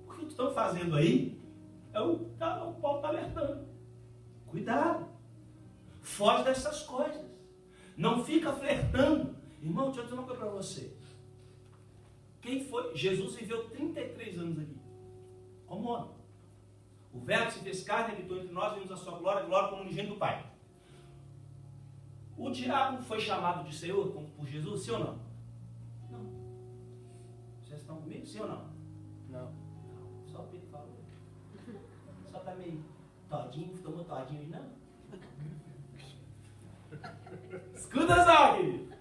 Speaker 1: Porque o que estão fazendo aí é o Paulo está alertando. Cuidado. Foge dessas coisas. Não fica flertando. Irmão, deixa eu dizer uma coisa para você. Quem foi? Jesus viveu 33 anos aqui. Como homem. O Verbo se fez carne, habitou entre nós, vimos a sua glória, glória como unigênito do Pai. O diabo foi chamado de Senhor por Jesus, sim ou não? Não. Vocês estão comigo, sim ou não?
Speaker 2: Não.
Speaker 1: Só o Pedro falou. Só está meio todinho, tomou todinho aí, não? Escuta só, querido.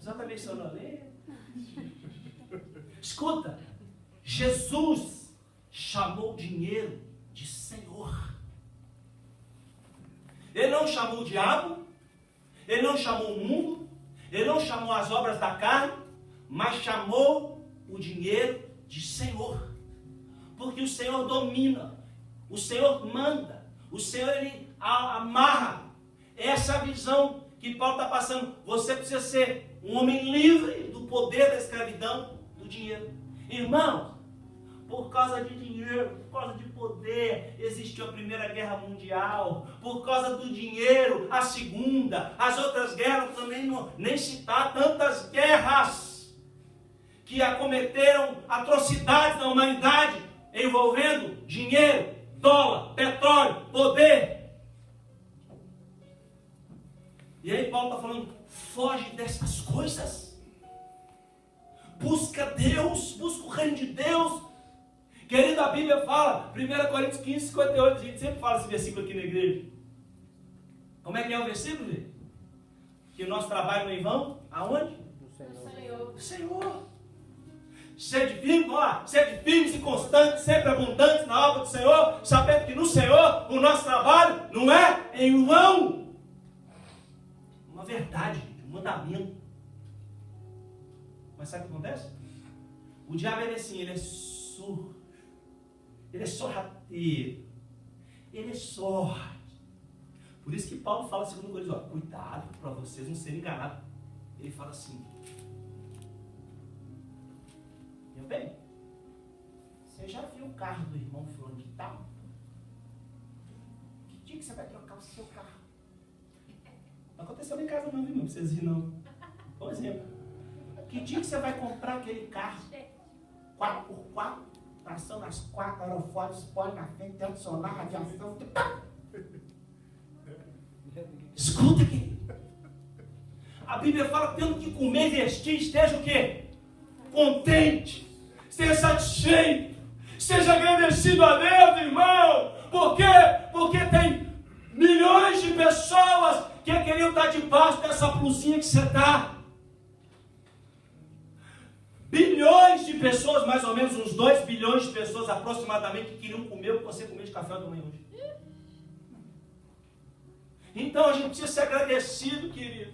Speaker 1: Só está meio sonolento. Escuta, Jesus chamou o dinheiro de Senhor. Ele não chamou o diabo, ele não chamou o mundo, ele não chamou as obras da carne, mas chamou o dinheiro de Senhor. Porque o Senhor domina, o Senhor manda, o Senhor ele amarra. Essa visão que Paulo está passando. Você precisa ser um homem livre do poder da escravidão, do dinheiro. Irmãos, por causa de dinheiro, por causa de poder, existiu a Primeira Guerra Mundial. Por causa do dinheiro, a Segunda. As outras guerras também nem citar tantas guerras que acometeram atrocidades na humanidade envolvendo dinheiro, dólar, petróleo, poder. E aí Paulo está falando, foge dessas coisas. Busca Deus, busca o reino de Deus. Querido, a Bíblia fala, 1 Coríntios 15, 58, a gente sempre fala esse versículo aqui na igreja. Como é que é o versículo, gente? Que o nosso trabalho não é em vão? Aonde?
Speaker 3: No Senhor.
Speaker 1: No Senhor. Sede firmes e constantes, sempre abundantes na obra do Senhor, sabendo que no Senhor o nosso trabalho não é em vão. Uma verdade, um mandamento. Mas sabe o que acontece? O diabo é assim, ele é surdo. Ele é sorrateiro. Ele é sorte. Por isso que Paulo fala, segundo Coríntios, cuidado para vocês não serem enganados. Ele fala assim, meu bem, você já viu o carro do irmão fulano de tal? Que dia que você vai trocar o seu carro? Não aconteceu em casa não, viu, não vocês viram não. Por exemplo, que dia que você vai comprar aquele carro? 4x4, tração nas 4, aerofólio, spoiler na frente, teto solar, radiação. Escuta aqui. A Bíblia fala que tendo que comer e vestir, esteja o quê? Contente. Esteja satisfeito. Esteja agradecido a Deus, irmão. Por quê? Porque tem milhões de pessoas que queriam estar debaixo dessa blusinha que você está. Bilhões de pessoas, mais ou menos uns 2 bilhões de pessoas aproximadamente, que queriam comer o que você comeu de café da manhã hoje. Então a gente precisa ser agradecido, querido.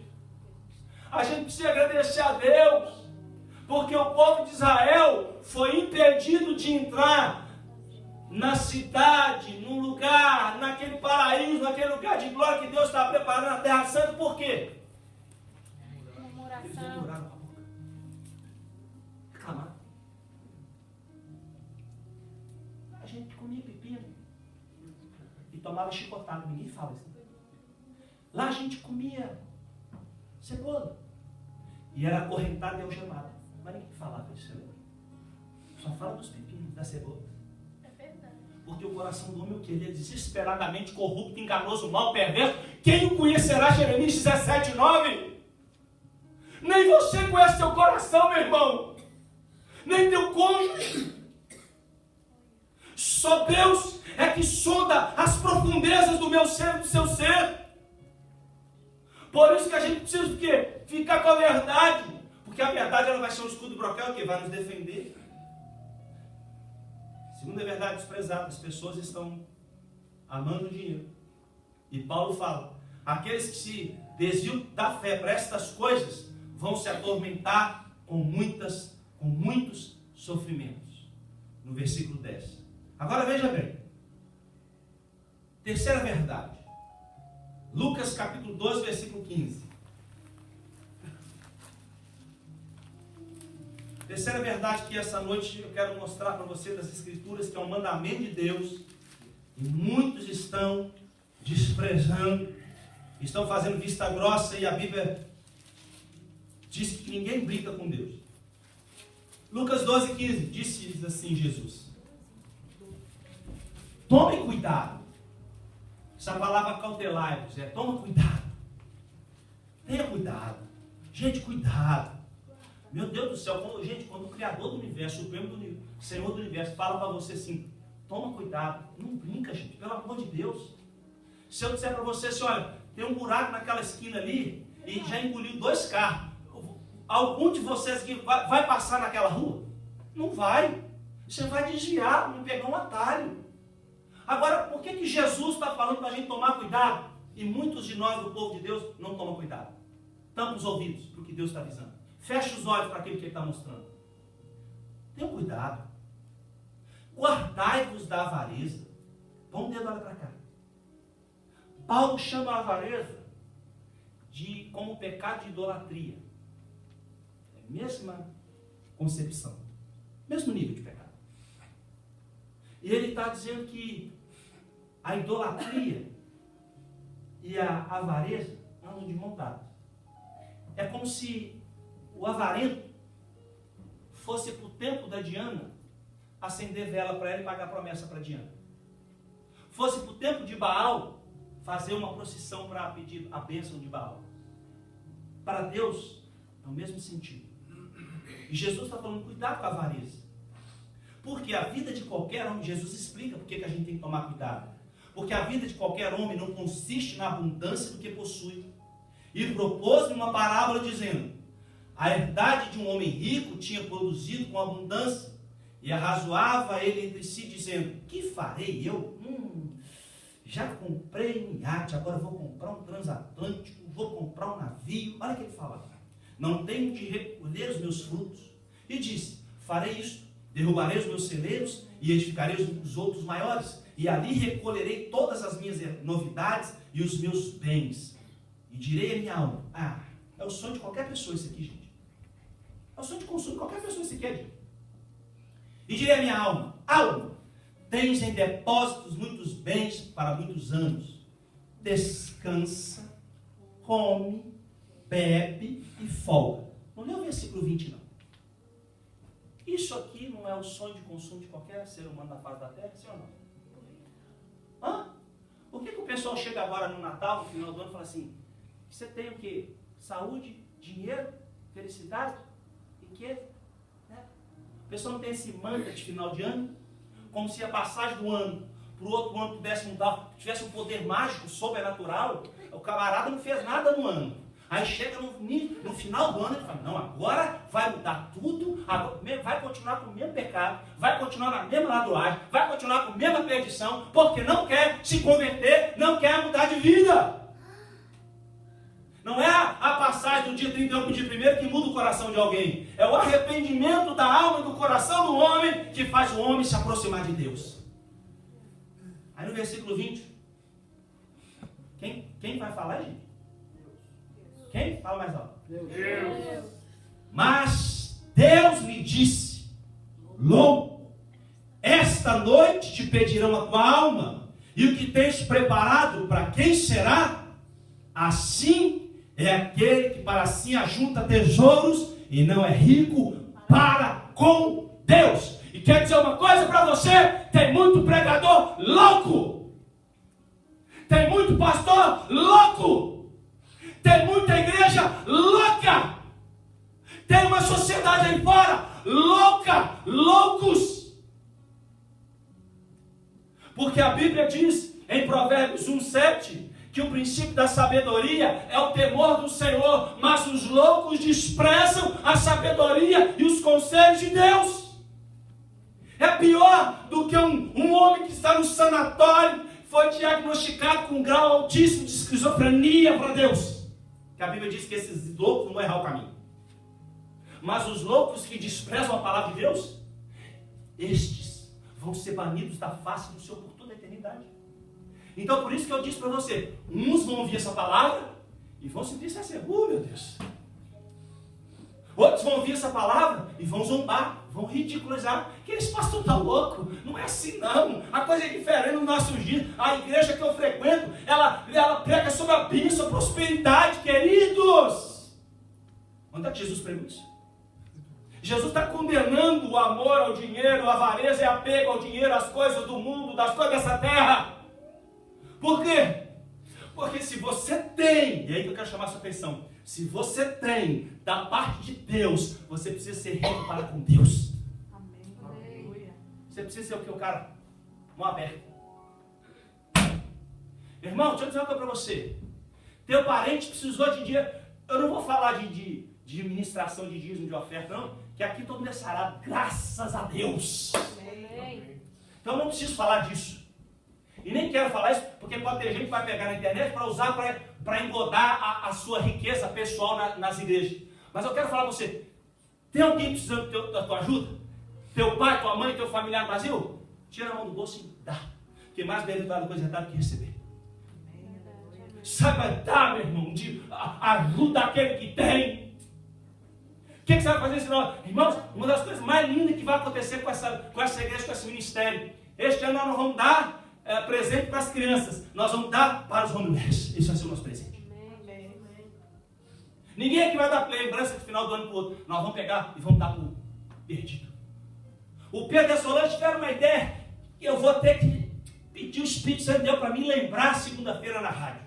Speaker 1: A gente precisa agradecer a Deus, porque o povo de Israel foi impedido de entrar na cidade, num lugar, naquele paraíso, naquele lugar de glória que Deus está preparando na Terra Santa. Por quê? Eles murmuraram com a boca. Reclamaram. A gente comia pepino e tomava chicotada. Ninguém fala isso. Lá a gente comia cebola e era acorrentada e algemada. Mas ninguém falava isso, você lembra? Só fala dos pepinos, da cebola.
Speaker 3: É verdade.
Speaker 1: Porque o coração do homem, o que? Ele é desesperadamente corrupto, enganoso, mal, perverso. Quem o conhecerá? Jeremias 17, 9. Nem você conhece seu coração, meu irmão. Nem teu cônjuge. Só Deus é que sonda as profundezas do meu ser e do seu ser. Por isso que a gente precisa o quê? Ficar com a verdade. Porque a verdade ela vai ser um escudo brocal que vai nos defender. Segunda verdade desprezada, as pessoas estão amando o dinheiro. E Paulo fala, aqueles que se desviam da fé para estas coisas vão se atormentar com muitos sofrimentos. No versículo 10. Agora veja bem. Terceira verdade. Lucas capítulo 12, versículo 15. Terceira verdade que essa noite eu quero mostrar para você das Escrituras, que é um mandamento de Deus, e muitos estão desprezando, estão fazendo vista grossa, e a Bíblia diz que ninguém brinca com Deus. Lucas 12, 15, disse assim Jesus: tome cuidado. Essa palavra cautelai-vos é toma cuidado. Tenha cuidado. Gente, cuidado. Meu Deus do céu, quando o Criador do Universo, o Supremo do Senhor do Universo, fala para você assim, toma cuidado. Não brinca, gente, pelo amor de Deus. Se eu disser para você assim, olha, tem um buraco naquela esquina ali e já engoliu 2 carros. algum de vocês que vai passar naquela rua? Não vai. Você vai desviar, não pegar um atalho. Agora, por que Jesus está falando para a gente tomar cuidado? E muitos de nós, do povo de Deus, não tomam cuidado. Tampa os ouvidos para o que Deus está avisando. Fecha os olhos para aquilo que Ele está mostrando. Tenham cuidado. Guardai-vos da avareza. Vamos dedo olha para cá. Paulo chama a avareza como pecado de idolatria. É a mesma concepção. Mesmo nível de pecado. E ele está dizendo que a idolatria e a avareza andam de mão dada. É como se o avarento fosse para o templo da Diana acender vela para ela e pagar promessa para Diana. Fosse para o templo de Baal fazer uma procissão para pedir a bênção de Baal. Para Deus é o mesmo sentido. E Jesus está falando, cuidado com a avareza. Porque a vida de qualquer homem, Jesus explica por que a gente tem que tomar cuidado. Porque a vida de qualquer homem não consiste na abundância do que possui. E propôs-lhe uma parábola dizendo, a herdade de um homem rico tinha produzido com abundância, e arrazoava ele entre si, dizendo, que farei eu? Já comprei um iate, agora vou comprar um transatlântico, vou comprar um navio. Olha o que ele fala. Não tenho de recolher os meus frutos. E disse, farei isto, derrubarei os meus celeiros e edificarei os outros maiores, e ali recolherei todas as minhas novidades e os meus bens. E direi a minha alma, é o sonho de qualquer pessoa isso aqui, gente. É o sonho de consumo de qualquer pessoa isso aqui, gente. E direi a minha alma, tens em depósitos muitos bens para muitos anos. Descansa, come, bebe e folga. Não lê o versículo 20, não. Isso aqui não é o sonho de consumo de qualquer ser humano da face da terra, sim ou não? Por que o pessoal chega agora no Natal, no final do ano, e fala assim, você tem o quê? Saúde, dinheiro, felicidade, riqueza? O pessoal não tem esse mantra de final de ano? Como se a passagem do ano para o outro ano pudesse mudar, tivesse um poder mágico, sobrenatural. O camarada não fez nada no ano. Aí chega no final do ano e fala, não, agora vai mudar tudo, agora vai continuar com o mesmo pecado, vai continuar na mesma ladroagem, vai continuar com a mesma perdição, porque não quer se converter, não quer mudar de vida. Não é a passagem do dia 31 para o dia 1º que muda o coração de alguém. É o arrependimento da alma e do coração do homem que faz o homem se aproximar de Deus. Aí no versículo 20, quem vai falar, gente? Quem? Fala mais alto.
Speaker 3: Deus.
Speaker 1: Mas Deus me disse, louco, esta noite te pedirão a tua alma, e o que tens preparado para quem será? Assim é aquele que para si ajunta tesouros e não é rico para com Deus. E quer dizer uma coisa para você, tem muito pregador louco, tem muito pastor louco, tem muita igreja louca, tem uma sociedade aí fora louca, loucos. Porque a Bíblia diz em Provérbios 1:7 que o princípio da sabedoria é o temor do Senhor, mas os loucos desprezam a sabedoria e os conselhos de Deus. É pior do que um homem que está no sanatório, foi diagnosticado com um grau altíssimo de esquizofrenia para Deus. Que a Bíblia diz que esses loucos não vão errar o caminho. Mas os loucos que desprezam a palavra de Deus, estes vão ser banidos da face do Senhor por toda a eternidade. Então por isso que eu disse para você, uns vão ouvir essa palavra e vão sentir se assim, meu Deus. Outros vão ouvir essa palavra e vão zombar, vão ridicularizar. Que esse pastor está louco? Não é assim não. A coisa é diferente nos nossos dias. A igreja que eu frequento, ela prega sobre a bênção, a prosperidade, queridos. Onde é que Jesus pregou isso? Jesus está condenando o amor ao dinheiro, a avareza e apego ao dinheiro, às coisas do mundo, das coisas dessa terra. Por quê? Porque se você tem, e aí que eu quero chamar a sua atenção, se você tem da parte de Deus, você precisa ser rico para com Deus.
Speaker 3: Amém.
Speaker 1: Você precisa ser o que? O cara? Mão aberta. Irmão, deixa eu dizer uma coisa para você. Teu parente precisou de dinheiro. Eu não vou falar de de administração de dízimo, de oferta, não. Que aqui todo mundo é sarado, graças a Deus.
Speaker 3: Amém.
Speaker 1: Então não preciso falar disso. E nem quero falar isso, porque pode ter gente que vai pegar na internet para usar para engodar a sua riqueza pessoal nas igrejas. Mas eu quero falar para você, tem alguém precisando da tua ajuda? Teu pai, tua mãe, teu familiar vazio? Tira a mão do bolso e dá. Porque mais deve dar coisa dada que receber. Saiba dar, meu irmão, ajuda aquele que tem. O que você vai fazer senão? Irmãos, uma das coisas mais lindas que vai acontecer com essa igreja, com esse ministério. Este ano nós não vamos dar presente para as crianças. Nós vamos dar para os homeless. Esse vai ser o nosso presente.
Speaker 3: Amém.
Speaker 1: Ninguém aqui vai dar lembrança de final do ano para o outro. Nós vamos pegar e vamos dar para o perdido. O Pedro e a Solange tiveram uma ideia que eu vou ter que pedir o Espírito Santo de Deus para me lembrar segunda-feira na rádio.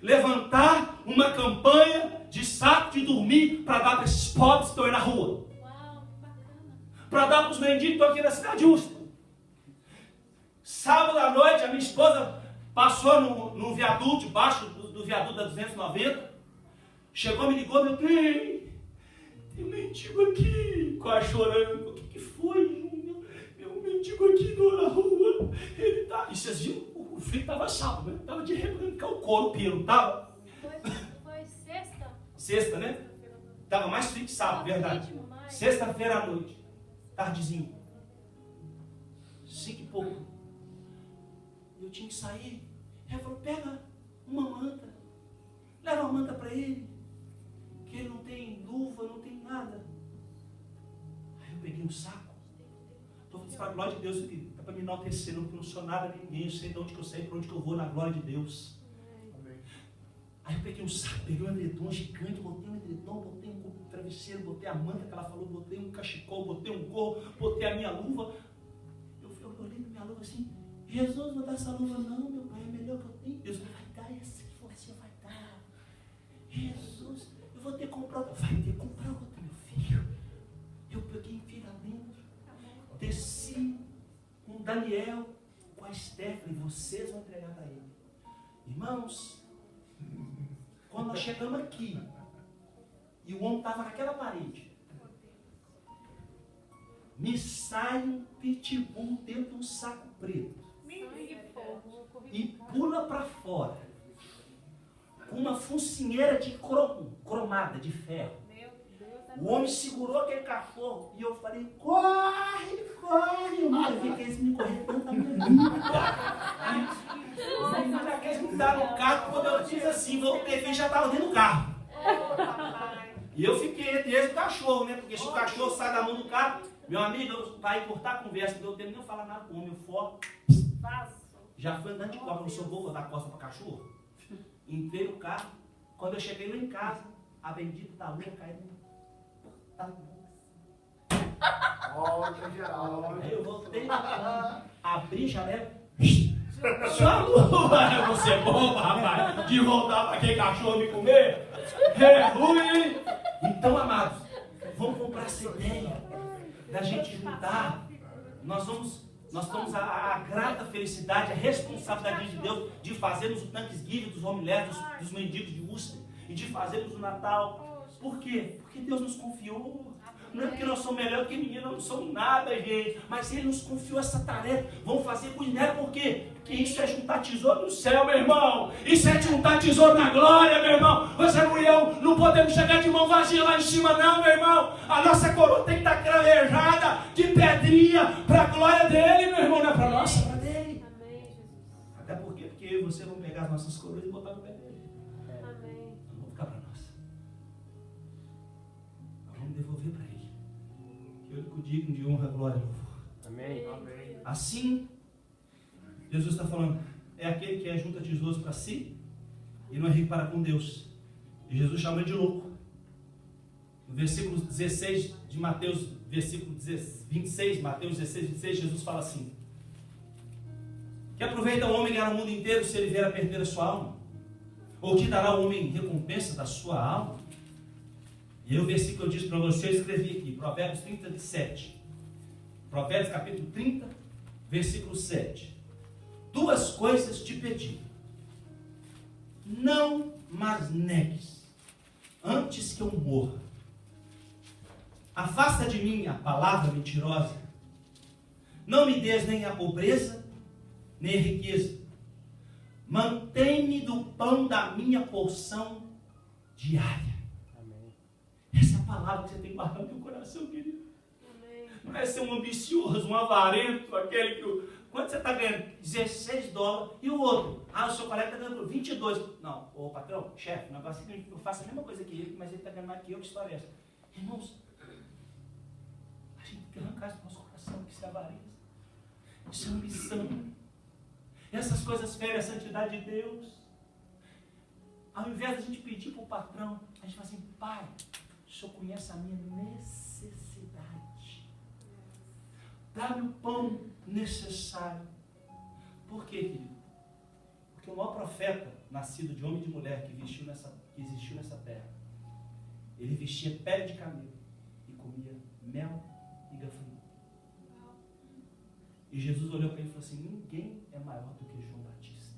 Speaker 1: Levantar uma campanha de saco de dormir para dar para esses pobres que estão aí na rua.
Speaker 3: Uau, bacana.
Speaker 1: Para dar para os mendigos que estão aqui na cidade justa. Sábado à noite, a minha esposa passou no viaduto, debaixo do viaduto da 290. Chegou, me ligou, meu bem, tem um mendigo aqui, quase chorando. O que foi? Meu mendigo aqui na rua. Ele tá. E vocês viram, o frio estava sábado, né? Estava de arrancar o couro, o pelo, estava.
Speaker 3: Foi sexta?
Speaker 1: Sexta, né? Estava mais frio que sábado, verdade. Sexta-feira à noite, tardezinho. 5 e pouco. Eu tinha que sair. Ela falou, pega uma manta. Leva uma manta para ele. Que ele não tem luva, não tem nada. Aí eu peguei um saco. Estou falando para a glória de Deus, querido. Não é para me enaltecer, não, porque eu não sou nada de ninguém. Eu sei de onde que eu saí, para onde que eu vou na glória de Deus. Aí eu peguei um saco, peguei um edredom gigante, botei um edredom, botei um travesseiro, botei a manta que ela falou, botei um cachecol, botei um gorro, botei a minha luva. Eu olhei para minha luva assim, Jesus, vou dar essa luva não, meu pai, é melhor que eu tenho. Jesus vai dar essa que você vai dar. Jesus, eu vou ter que comprar outra. Vai ter que comprar outra, meu filho. Eu peguei em lá dentro, desci com o Daniel, com a Stephanie, vocês vão entregar para ele. Irmãos, quando nós chegamos aqui, e o homem estava naquela parede, me sai um pitbull dentro de um saco preto e pula para fora com uma focinheira de cromada, de ferro. O homem segurou aquele cachorro e eu falei, corre, corre. Eu nunca vi que eles me correram tanta minha vida. Eles me deram no carro, quando eu fiz assim, voltei e já estava dentro do carro. E eu fiquei desde o cachorro, né? Porque se o cachorro sai da mão do carro, meu amigo, para encurtar a conversa, não deu tempo nem eu falar nada com o homem, eu foco. Já fui andando de costa, eu não sou bobo, vou dar costa para cachorro. Entrei no carro, quando eu cheguei lá em casa, a bendita da lua caiu no
Speaker 4: Olha, geral.
Speaker 1: Aí eu voltei, abri a janela. Só lua, você é bom, rapaz, de voltar para aquele cachorro me comer. É ruim. Então, amados, vamos comprar essa ideia da gente juntar. Nós temos a grata felicidade, a responsabilidade de Deus de fazermos o Thanksgiving dos homeless, dos mendigos de Worcester, e de fazermos o Natal. Por quê? Porque Deus nos confiou. Não é porque nós somos melhores que ninguém, nós não somos nada, gente. Mas Ele nos confiou essa tarefa. Vamos fazer com dinheiro, por quê? Porque isso é juntar tesouro no céu, meu irmão. Isso é juntar tesouro na glória, meu irmão. Você e eu não podemos chegar de mão vazia lá em cima, não, meu irmão. A nossa coroa tem que estar cravejada de pedrinha para a glória dele, meu irmão. Não é para nossa, é para dele.
Speaker 3: Amém, Jesus.
Speaker 1: Até porque eu e você vamos pegar as nossas coroas e botar no pé dele.
Speaker 3: Amém.
Speaker 1: Não vamos ficar para nós. Nós vamos devolver para ele. Que ele o digno de honra, glória e louvor.
Speaker 2: Amém.
Speaker 1: Assim, Jesus está falando, é aquele que junta tesouros para si e não é rico para com Deus. E Jesus chama ele de louco. No versículo 16 de Mateus, versículo 26, Mateus 16, 26, Jesus fala assim: que aproveita o homem ganhar o mundo inteiro se ele vier a perder a sua alma? Ou que dará o homem recompensa da sua alma? E aí o versículo que eu disse para você, eu escrevi aqui, Provérbios 37. Provérbios capítulo 30, versículo 7. 2 coisas te pedi, não mas negues. antes que eu morra. Afasta de mim a palavra mentirosa. Não me des nem a pobreza, nem a riqueza. Mantém-me do pão da minha porção diária.
Speaker 2: Amém.
Speaker 1: Essa é a palavra que você tem que guardar no teu coração, querido.
Speaker 3: Amém.
Speaker 1: Não é ser um ambicioso, um avarento, aquele que... Quanto você está ganhando? $16. E o outro? O seu colega está ganhando 22. Não, ô patrão, chefe, o negócio é que eu faço a mesma coisa que ele, mas ele está ganhando mais que eu, que história é essa? Irmãos, a gente tem que arrancar isso do nosso coração, que isso é avareza. Isso é ambição. Essas coisas ferem a santidade de Deus. Ao invés de a gente pedir para o patrão, a gente fala assim, pai, o senhor conhece a minha necessidade. Dá-me o pão necessário. Por quê, querido? Porque o maior profeta, nascido de homem e de mulher, que existiu nessa terra, ele vestia pele de camelo e comia mel e gafanhoto. E Jesus olhou para ele e falou assim, ninguém é maior do que João Batista.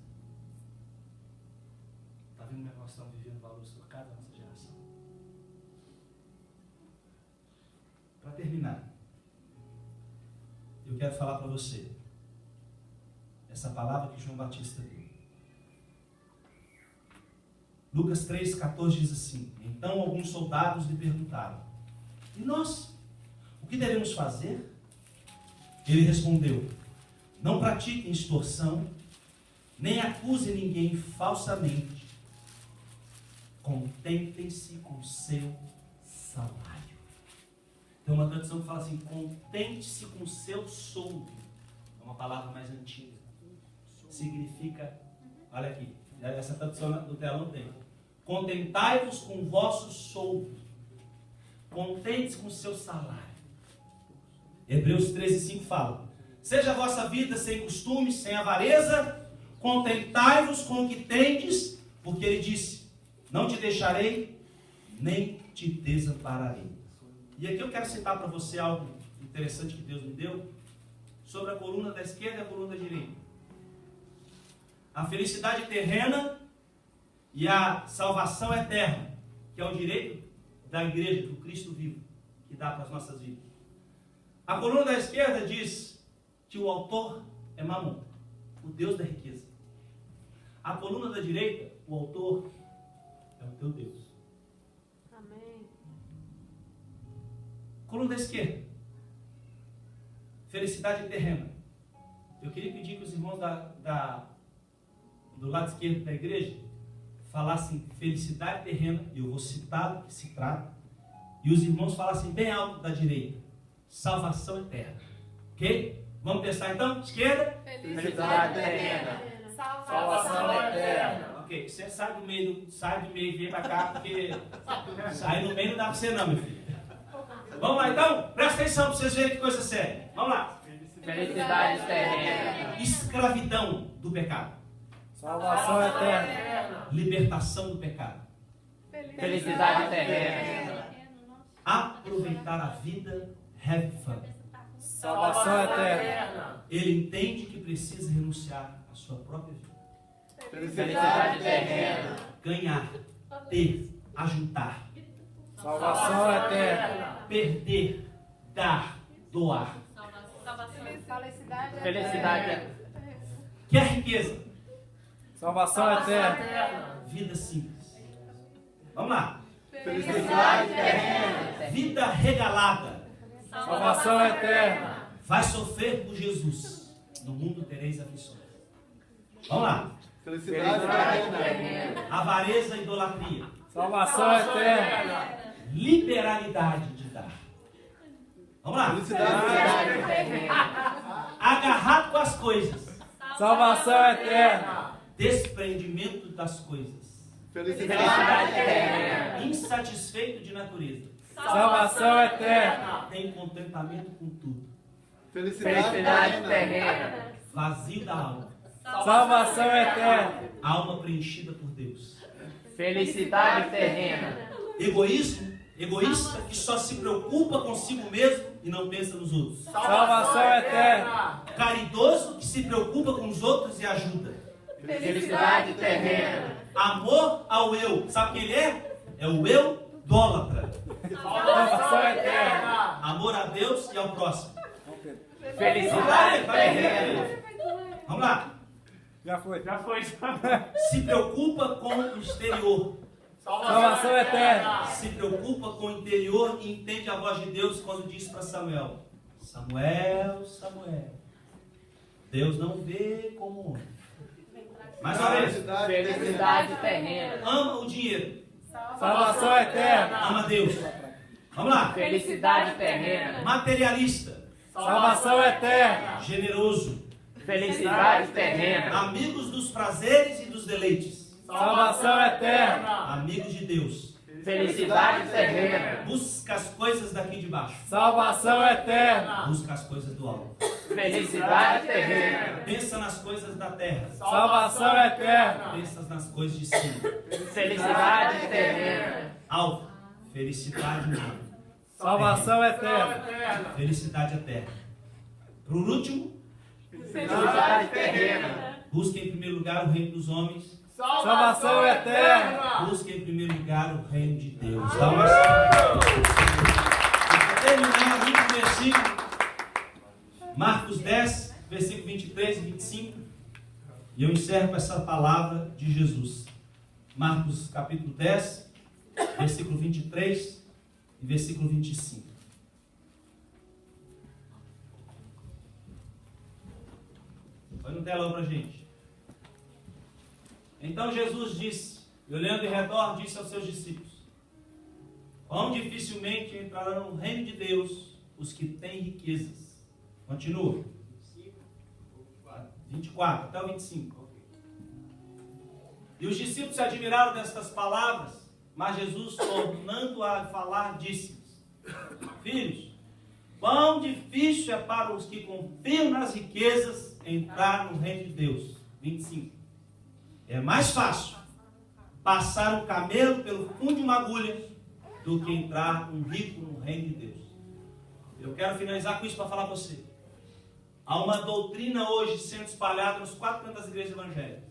Speaker 1: Está vendo como é que nós estamos vivendo valores trocados na nossa geração? Para terminar, eu quero falar para você essa palavra que João Batista deu. Lucas 3,14 diz assim, então alguns soldados lhe perguntaram, e nós? O que devemos fazer? Ele respondeu, não pratiquem extorsão, nem acusem ninguém falsamente. Contentem-se com o seu salário. Tem uma tradução que fala assim, contente-se com o seu soldo. É uma palavra mais antiga. Significa, olha aqui, essa tradução do telão tem. Contentai-vos com o vosso soldo. Contente-se com o seu salário. Hebreus 13:5 fala, seja a vossa vida sem costumes, sem avareza, contentai-vos com o que tendes, porque ele disse, não te deixarei, nem te desampararei. E aqui eu quero citar para você algo interessante que Deus me deu, sobre a coluna da esquerda e a coluna da direita. A felicidade terrena e a salvação eterna, que é o direito da igreja, do Cristo vivo, que dá para as nossas vidas. A coluna da esquerda diz que o autor é Mamon, o Deus da riqueza. A coluna da direita, o autor é o teu Deus.
Speaker 3: Amém.
Speaker 1: Coluna da esquerda, felicidade terrena. Eu queria pedir que os irmãos do lado esquerdo da igreja falassem felicidade terrena, e eu vou citar do que se trata, e os irmãos falassem bem alto da direita, salvação eterna. Ok? Vamos testar então? Esquerda?
Speaker 2: Felicidade terrena.
Speaker 3: Salvação
Speaker 2: eterna.
Speaker 1: Ok, você sai do meio e vem para cá, porque sair no meio não dá para você não, meu filho. Vamos lá então? Presta atenção para vocês verem que coisa séria. Vamos lá.
Speaker 2: Felicidade terrena.
Speaker 1: Escravidão do pecado.
Speaker 2: Salvação eterna.
Speaker 1: Libertação do pecado.
Speaker 2: Felicidade terrena.
Speaker 1: Aproveitar a vida, have fun.
Speaker 2: Salvação eterna.
Speaker 1: Ele entende que precisa renunciar à sua própria vida.
Speaker 2: Felicidade terrena.
Speaker 1: Ganhar, ter, ajuntar,
Speaker 2: Salvação eterna.
Speaker 1: perder, dar, doar.
Speaker 2: Felicidade eterna.
Speaker 1: Quer riqueza?
Speaker 2: Salvação eterna.
Speaker 1: Vida simples. Vamos lá.
Speaker 2: Felicidade terrena.
Speaker 1: Vida regalada.
Speaker 2: Salvação eterna.
Speaker 1: Vai sofrer por Jesus. No mundo tereis aflições. Vamos lá.
Speaker 2: Felicidade terrena.
Speaker 1: Avareza e idolatria.
Speaker 2: Salvação eterna.
Speaker 1: Liberalidade de dar. Vamos lá.
Speaker 2: Felicidade terrena.
Speaker 1: Agarrado com as coisas.
Speaker 2: Salvação eterna.
Speaker 1: Desprendimento das coisas.
Speaker 2: Felicidade terrena.
Speaker 1: Insatisfeito de natureza.
Speaker 2: Salvação eterna.
Speaker 1: Tem contentamento com tudo.
Speaker 2: Felicidade terrena.
Speaker 1: Vazio da alma.
Speaker 2: Salvação eterna.
Speaker 1: Alma preenchida por Deus.
Speaker 2: Felicidade terrena.
Speaker 1: Egoísta que só se preocupa consigo mesmo e não pensa nos outros.
Speaker 2: Salvação eterna.
Speaker 1: Caridoso que se preocupa com os outros e ajuda.
Speaker 2: Felicidade terrena.
Speaker 1: Amor ao eu. Sabe quem ele é? é o eudólatra.
Speaker 2: Salvação eterna.
Speaker 1: Amor a Deus e ao próximo.
Speaker 2: Felicidade terrena.
Speaker 1: Vamos lá.
Speaker 2: Já foi.
Speaker 1: Se preocupa com o exterior.
Speaker 2: Salvação eterna.
Speaker 1: Se preocupa com o interior e entende a voz de Deus quando diz para Samuel: Samuel, Samuel. Deus não vê como homem. Mais uma vez.
Speaker 2: Felicidade terrena.
Speaker 1: Ama o dinheiro.
Speaker 2: Salvação eterna.
Speaker 1: Ama Deus. Vamos lá.
Speaker 2: Felicidade terrena.
Speaker 1: Materialista.
Speaker 2: Salvação eterna.
Speaker 1: Generoso.
Speaker 2: Felicidade terrena.
Speaker 1: Amigos dos prazeres e dos deleites.
Speaker 2: Salvação eterna.
Speaker 1: Amigos de Deus.
Speaker 2: Felicidade terrena.
Speaker 1: Busca as coisas daqui de baixo.
Speaker 2: Salvação eterna.
Speaker 1: Busca as coisas do alto.
Speaker 2: Felicidade terrena.
Speaker 1: Pensa nas coisas da terra.
Speaker 2: Salvação eterna.
Speaker 1: Pensa nas coisas de cima.
Speaker 2: Felicidade terrena.
Speaker 1: Alto. Felicidade nada.
Speaker 2: Salvação eterna.
Speaker 1: Felicidade eterna. Por último,
Speaker 2: Felicidade terrena.
Speaker 1: busque em primeiro lugar o reino dos homens.
Speaker 2: Salvação eterna.
Speaker 1: Busque em primeiro lugar o reino de Deus. Dá uma salva. Para terminar, o último versículo. Marcos 10, versículo 23 e 25. E eu encerro com essa palavra de Jesus. Marcos capítulo 10, versículo 23 e versículo 25. Põe no telão pra gente. Então Jesus disse, e olhando em redor, disse aos seus discípulos: quão dificilmente entrarão no reino de Deus os que têm riquezas. Continua. 24 até o 25. E os discípulos se admiraram destas palavras, mas Jesus, tornando a falar, disse-lhes: filhos, quão difícil é para os que confiam nas riquezas entrar no reino de Deus. 25. É mais fácil passar um camelo pelo fundo de uma agulha do que entrar um rico no reino de Deus. Eu quero finalizar com isso para falar para você. Há uma doutrina hoje sendo espalhada nos 4 cantos das igrejas evangélicas,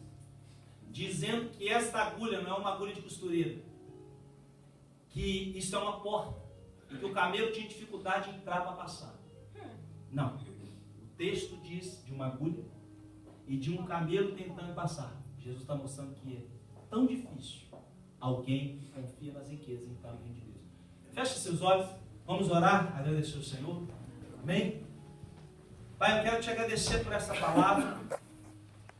Speaker 1: dizendo que esta agulha não é uma agulha de costureira, que isso é uma porta, e que o camelo tinha dificuldade de entrar para passar. Não. O texto diz de uma agulha e de um camelo tentando passar. Jesus está mostrando que é tão difícil alguém que confia nas riquezas entrar no reino de Deus. Feche seus olhos, vamos orar, agradecer ao Senhor. Amém? Pai, eu quero te agradecer por essa palavra.